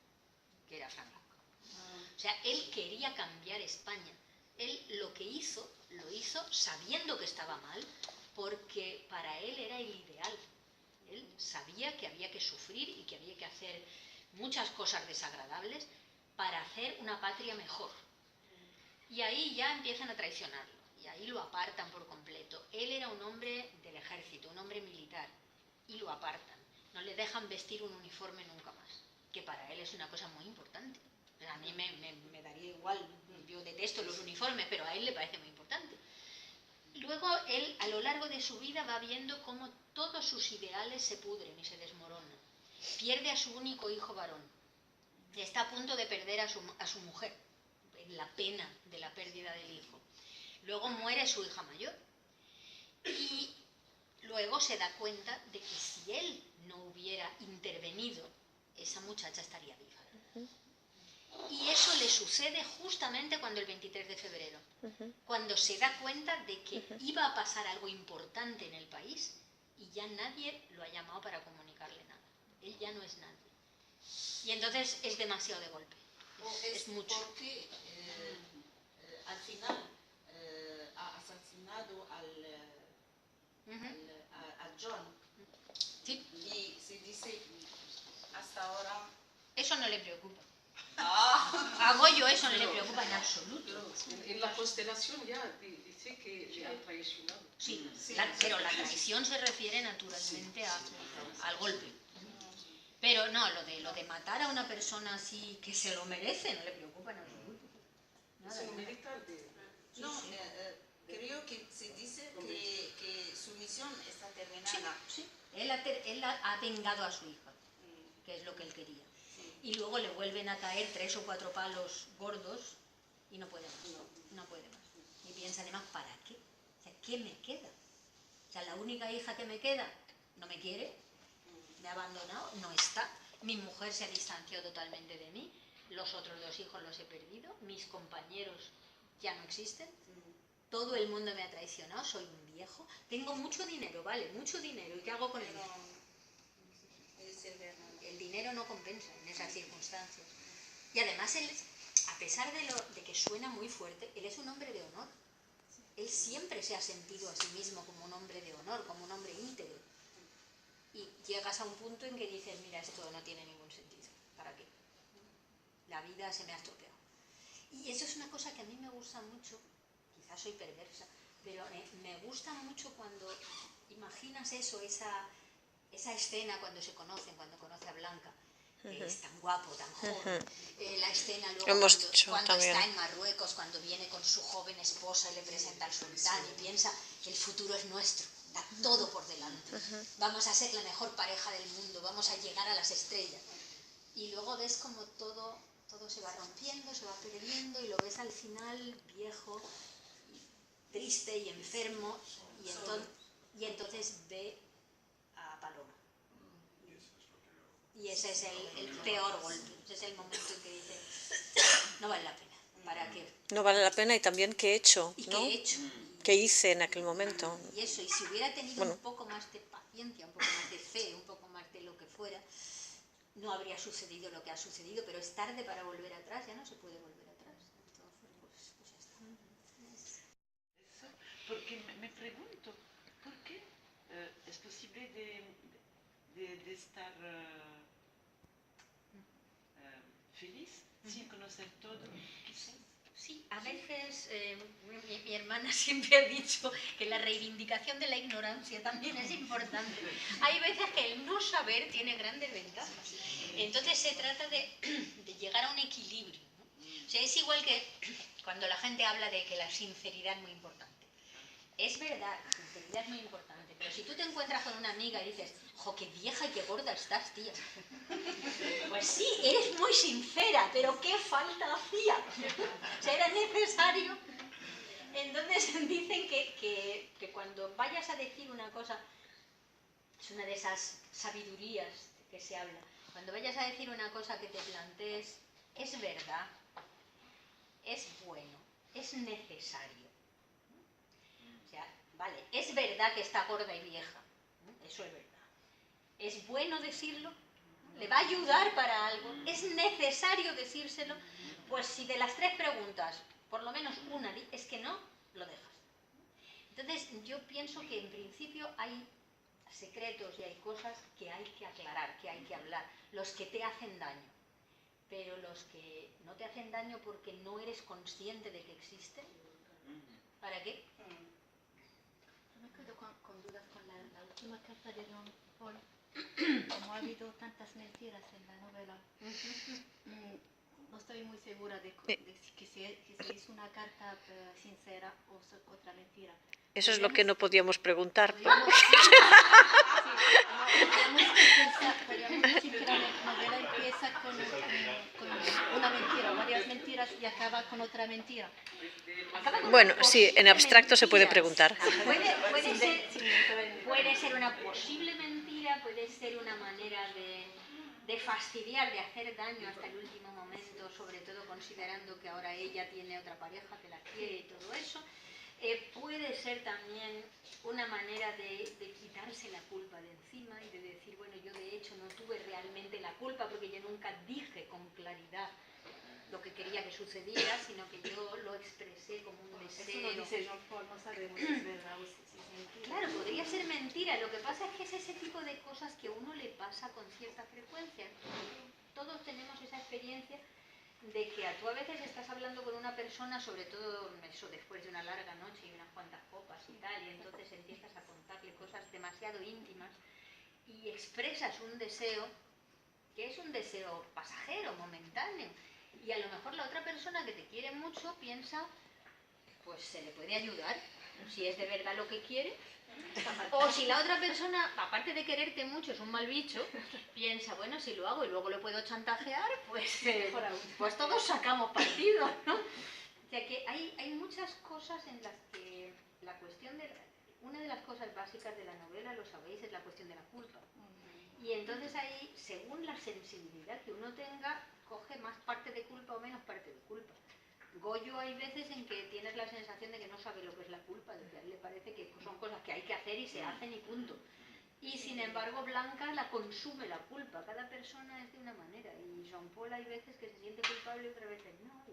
Speaker 2: que era Franco. O sea, él quería cambiar España. Él lo que hizo, lo hizo sabiendo que estaba mal, porque para él era el ideal. Él sabía que había que sufrir y que había que hacer muchas cosas desagradables para hacer una patria mejor. Y ahí ya empiezan a traicionarlo, y ahí lo apartan por completo. Él era un hombre del ejército, un hombre militar, y lo apartan. No le dejan vestir un uniforme nunca más, que para él es una cosa muy importante. A mí me daría igual, yo detesto los uniformes, pero a él le parece muy importante. Luego él, a lo largo de su vida, va viendo cómo todos sus ideales se pudren y se desmoronan. Pierde a su único hijo varón. Está a punto de perder a su mujer, en la pena de la pérdida del hijo. Luego muere su hija mayor. Y luego se da cuenta de que si él no hubiera intervenido, esa muchacha estaría viva. Y eso le sucede justamente cuando el 23 de febrero, cuando se da cuenta de que iba a pasar algo importante en el país y ya nadie lo ha llamado para comunicarle nada. Él ya no es nadie. Y entonces es demasiado de golpe. Es mucho.
Speaker 4: Porque al final ha asesinado a John.
Speaker 2: Sí.
Speaker 4: Y se dice hasta ahora.
Speaker 2: Eso no le preocupa. A Goyo eso no le preocupa en absoluto.
Speaker 10: En la constelación ya dice que le han traicionado.
Speaker 2: Sí, pero la traición se refiere naturalmente al golpe. Pero no, lo de matar a una persona así que se lo merece no le preocupa en absoluto.
Speaker 10: Es un militar de...
Speaker 4: No, creo que se dice que su misión está terminada.
Speaker 2: Sí. Él ha vengado a su hija, que es lo que él quería. Y luego le vuelven a caer 3 o 4 palos gordos y no puede más. No puede más. Y piensa además, ¿para qué? O sea, ¿qué me queda? O sea, la única hija que me queda no me quiere, me ha abandonado, no está. Mi mujer se ha distanciado totalmente de mí, los otros 2 hijos los he perdido, mis compañeros ya no existen, todo el mundo me ha traicionado, soy un viejo, tengo mucho dinero, vale, mucho dinero, ¿y qué hago con él? El dinero no compensa en esas circunstancias. Y además, él, a pesar de que suena muy fuerte, él es un hombre de honor. Él siempre se ha sentido a sí mismo como un hombre de honor, como un hombre íntegro. Y llegas a un punto en que dices, mira, esto no tiene ningún sentido. ¿Para qué? La vida se me ha estropeado. Y eso es una cosa que a mí me gusta mucho, quizás soy perversa, pero me gusta mucho cuando imaginas eso, esa escena cuando se conocen, cuando conoce a Blanca, que es tan guapo, tan joven, la escena luego cuando está en Marruecos, cuando viene con su joven esposa y le presenta al sultán y piensa, el futuro es nuestro, da todo por delante, vamos a ser la mejor pareja del mundo, vamos a llegar a las estrellas. Y luego ves como todo se va rompiendo, se va perdiendo y lo ves al final viejo, triste y enfermo y entonces ve a Paloma. Y ese es el peor golpe, ese es el momento en que dice, no vale la pena, ¿para qué?
Speaker 9: No vale la pena y también qué he hecho,
Speaker 2: ¿Y
Speaker 9: ¿no?
Speaker 2: qué he hecho?
Speaker 9: ¿Qué hice en aquel momento?
Speaker 2: Y eso, y si hubiera tenido un poco más de paciencia, un poco más de fe, un poco más de lo que fuera, no habría sucedido lo que ha sucedido, pero es tarde para volver atrás, ya no se puede volver atrás. Entonces, pues ya está.
Speaker 6: Porque me pregunto, ¿por qué es posible de estar feliz sin conocer todo? Quizás.
Speaker 2: Sí, a veces mi hermana siempre ha dicho que la reivindicación de la ignorancia también es importante. Hay veces que el no saber tiene grandes ventajas. Entonces se trata de llegar a un equilibrio, ¿no? O sea, es igual que cuando la gente habla de que la sinceridad es muy importante. Es verdad, la sinceridad es muy importante, pero si tú te encuentras con una amiga y dices, ¡jo, qué vieja y qué gorda estás, tía! Pues sí, eres muy sincera, pero ¿qué falta hacía? O sea, era necesario. Entonces dicen que cuando vayas a decir una cosa, es una de esas sabidurías que se habla, cuando vayas a decir una cosa que te plantees, es verdad, es bueno, es necesario. O sea, vale, es verdad que está gorda y vieja, eso es verdad. ¿Es bueno decirlo? ¿Le va a ayudar para algo? ¿Es necesario decírselo? Pues si de las 3 preguntas, por lo menos una es que no, lo dejas. Entonces yo pienso que en principio hay secretos y hay cosas que hay que aclarar, que hay que hablar, los que te hacen daño. Pero los que no te hacen daño porque no eres consciente de que existen, ¿para qué?
Speaker 5: Yo me quedo con dudas con la última carta de Ron Paul. Como ha habido tantas mentiras en la novela, no estoy muy segura de que si es una carta sincera o otra mentira.
Speaker 9: Eso es lo que no podíamos preguntar.
Speaker 5: Podríamos decir que la novela empieza con una mentira, varias mentiras y acaba con otra mentira.
Speaker 9: Bueno, sí, en abstracto se puede preguntar.
Speaker 2: Puede ser una posible mentira, puede ser una manera de fastidiar, de hacer daño hasta el último momento, sobre todo considerando que ahora ella tiene otra pareja que la quiere y todo eso. Puede ser también una manera de quitarse la culpa de encima y de decir, bueno, yo de hecho no tuve realmente la culpa porque yo nunca dije con claridad lo que quería que sucediera, sino que yo lo expresé como un deseo.
Speaker 5: Eso lo dice Jean Paul, no sabemos si es verdad o si es mentira.
Speaker 2: Claro, podría ser mentira. Lo que pasa es que es ese tipo de cosas que a uno le pasa con cierta frecuencia. Todos tenemos esa experiencia de que tú a veces estás hablando con una persona, sobre todo eso después de una larga noche y unas cuantas copas y tal, y entonces empiezas a contarle cosas demasiado íntimas y expresas un deseo que es un deseo pasajero, momentáneo, y a lo mejor la otra persona que te quiere mucho piensa, pues se le puede ayudar, si es de verdad lo que quiere. O si la otra persona, aparte de quererte mucho, es un mal bicho, piensa, bueno, si lo hago y luego lo puedo chantajear, pues todos sacamos partido, ¿no? O sea que hay muchas cosas en las que la cuestión de... Una de las cosas básicas de la novela, lo sabéis, es la cuestión de la culpa. Y entonces ahí, según la sensibilidad que uno tenga, coge más parte de culpa o menos parte de culpa. Goyo hay veces en que tienes la sensación de que no sabe lo que es la culpa, de que a él le parece que son cosas que hay que hacer y se hacen y punto. Y sin embargo Blanca la consume la culpa, cada persona es de una manera y Jean Paul hay veces que se siente culpable y otras veces no,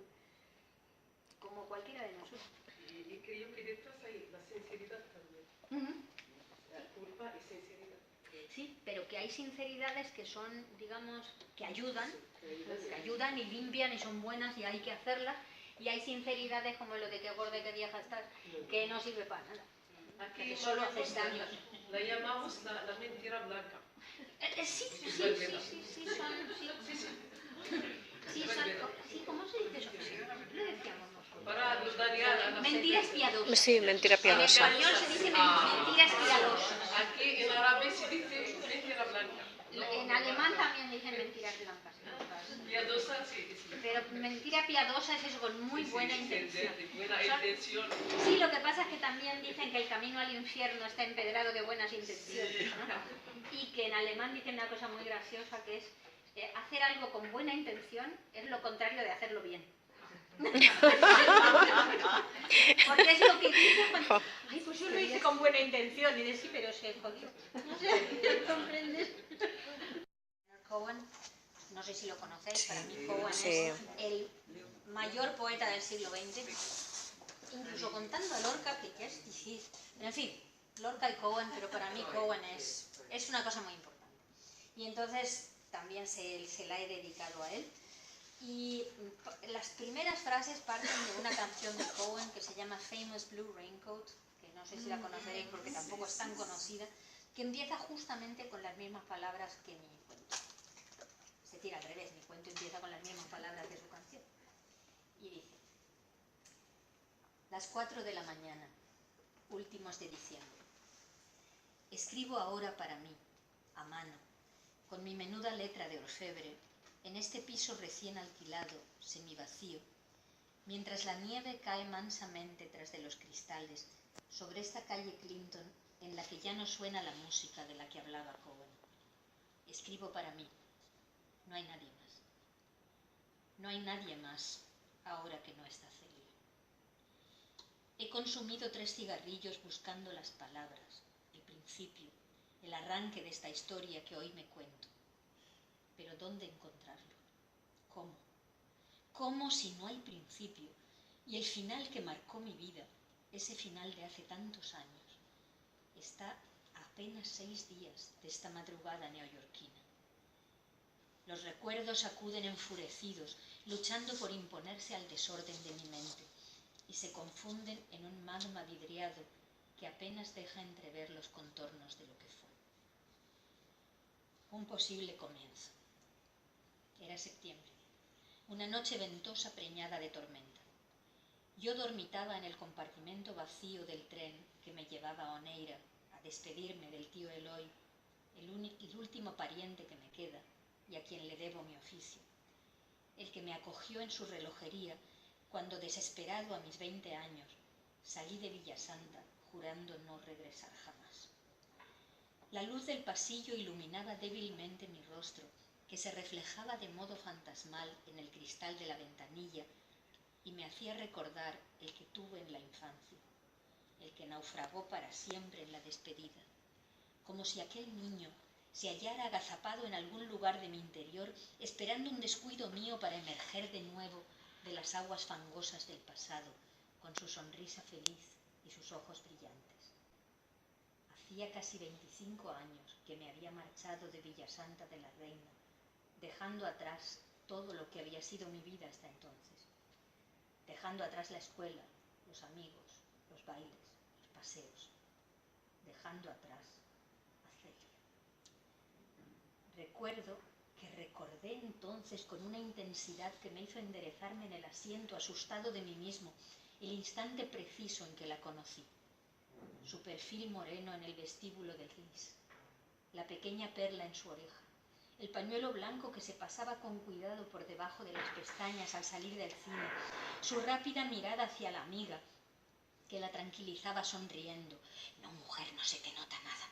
Speaker 2: como cualquiera de nosotros.
Speaker 10: Y creo que detrás hay la sinceridad también. La culpa y sinceridad.
Speaker 2: Sí, pero que hay sinceridades que son, digamos, que ayudan y limpian y son buenas y hay que hacerlas. Y hay sinceridades como lo de qué gorda y qué vieja estás, que no sirve para nada.
Speaker 10: Aquí
Speaker 2: solo haces daño.
Speaker 10: La llamamos la mentira blanca.
Speaker 2: Sí, ¿cómo se dice eso? Lo decíamos nosotros.
Speaker 10: Para ayudar a la
Speaker 2: Mentiras piadosas.
Speaker 9: Sí, mentira piadosa.
Speaker 2: En español se dice mentiras piadosas.
Speaker 10: Aquí en árabe se dice mentira blanca.
Speaker 2: En alemán también dicen mentiras blancas.
Speaker 10: Piadosa, sí.
Speaker 2: Pero mentira piadosa es eso, con muy buena intención.
Speaker 10: Buena intención.
Speaker 2: Sí, lo que pasa es que también dicen que el camino al infierno está empedrado de buenas intenciones, ¿no? Y que en alemán dicen una cosa muy graciosa que es hacer algo con buena intención es lo contrario de hacerlo bien. Porque es lo que dicen cuando, ay, pues yo lo hice con buena intención y de sí, pero se jodió. No sé, ¿comprendes? Cohen, no sé si lo conocéis, para mí Cohen es el mayor poeta del siglo XX, incluso contando a Lorca, que ya es difícil. En fin, Lorca y Cohen, pero para mí Cohen es una cosa muy importante. Y entonces también se la he dedicado a él. Y las primeras frases parten de una canción de Cohen que se llama Famous Blue Raincoat, que no sé si la conoceréis porque tampoco es tan conocida, que empieza justamente con las mismas palabras que mi cuento. Es decir, al revés, mi cuento empieza con las mismas palabras de su canción. Y dice: las 4 de la mañana, últimos de diciembre. Escribo ahora para mí, a mano, con mi menuda letra de orfebre, en este piso recién alquilado, semivacío, mientras la nieve cae mansamente tras de los cristales sobre esta calle Clinton en la que ya no suena la música de la que hablaba Cohen. Escribo para mí. No hay nadie más. No hay nadie más ahora que no está Celia. He consumido 3 cigarrillos buscando las palabras, el principio, el arranque de esta historia que hoy me cuento. Pero ¿dónde encontrarlo? ¿Cómo? ¿Cómo si no hay principio? Y el final que marcó mi vida, ese final de hace tantos años, está a apenas 6 días de esta madrugada neoyorquina. Los recuerdos acuden enfurecidos, luchando por imponerse al desorden de mi mente, y se confunden en un magma vidriado que apenas deja entrever los contornos de lo que fue. Un posible comienzo. Era septiembre, una noche ventosa preñada de tormenta. Yo dormitaba en el compartimento vacío del tren que me llevaba a Oneira a despedirme del tío Eloy, el último pariente que me queda y a quien le debo mi oficio, el que me acogió en su relojería cuando, desesperado a mis 20 años, salí de Villasanta jurando no regresar jamás. La luz del pasillo iluminaba débilmente mi rostro, que se reflejaba de modo fantasmal en el cristal de la ventanilla y me hacía recordar el que tuve en la infancia, el que naufragó para siempre en la despedida, como si aquel niño se hallara agazapado en algún lugar de mi interior, esperando un descuido mío para emerger de nuevo de las aguas fangosas del pasado, con su sonrisa feliz y sus ojos brillantes. Hacía casi 25 años que me había marchado de Villasanta de la Reina, dejando atrás todo lo que había sido mi vida hasta entonces, dejando atrás la escuela, los amigos, los bailes, los paseos, dejando atrás a Celia. Recuerdo que recordé entonces con una intensidad que me hizo enderezarme en el asiento, asustado de mí mismo, el instante preciso en que la conocí. Su perfil moreno en el vestíbulo del Ritz, la pequeña perla en su oreja, el pañuelo blanco que se pasaba con cuidado por debajo de las pestañas al salir del cine, su rápida mirada hacia la amiga, que la tranquilizaba sonriendo. No, mujer, no se te nota nada.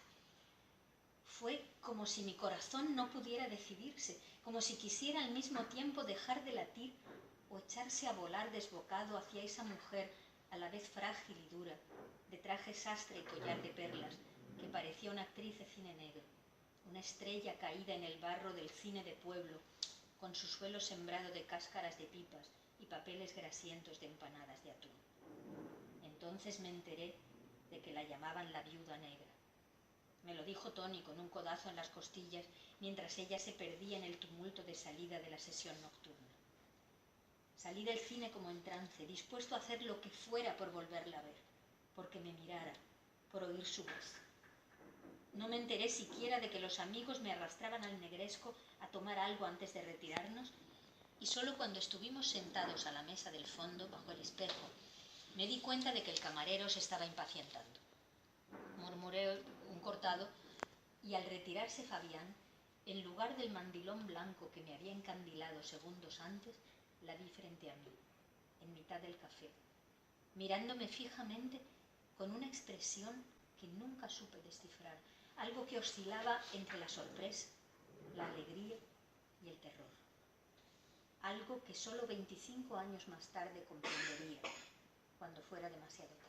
Speaker 2: Fue como si mi corazón no pudiera decidirse, como si quisiera al mismo tiempo dejar de latir o echarse a volar desbocado hacia esa mujer a la vez frágil y dura, de traje sastre y collar de perlas, que parecía una actriz de cine negro, una estrella caída en el barro del cine de pueblo, con su suelo sembrado de cáscaras de pipas y papeles grasientos de empanadas de atún. Entonces me enteré de que la llamaban la viuda negra. Me lo dijo Tony con un codazo en las costillas mientras ella se perdía en el tumulto de salida de la sesión nocturna. Salí del cine como en trance, dispuesto a hacer lo que fuera por volverla a ver, porque me mirara, por oír su voz. No me enteré siquiera de que los amigos me arrastraban al Negresco a tomar algo antes de retirarnos, y solo cuando estuvimos sentados a la mesa del fondo, bajo el espejo, me di cuenta de que el camarero se estaba impacientando. Murmuré un cortado y al retirarse Fabián, en lugar del mandilón blanco que me había encandilado segundos antes, la vi frente a mí, en mitad del café, mirándome fijamente con una expresión que nunca supe descifrar, algo que oscilaba entre la sorpresa, la alegría y el terror. Algo que solo 25 años más tarde comprendería, cuando fuera demasiado tarde.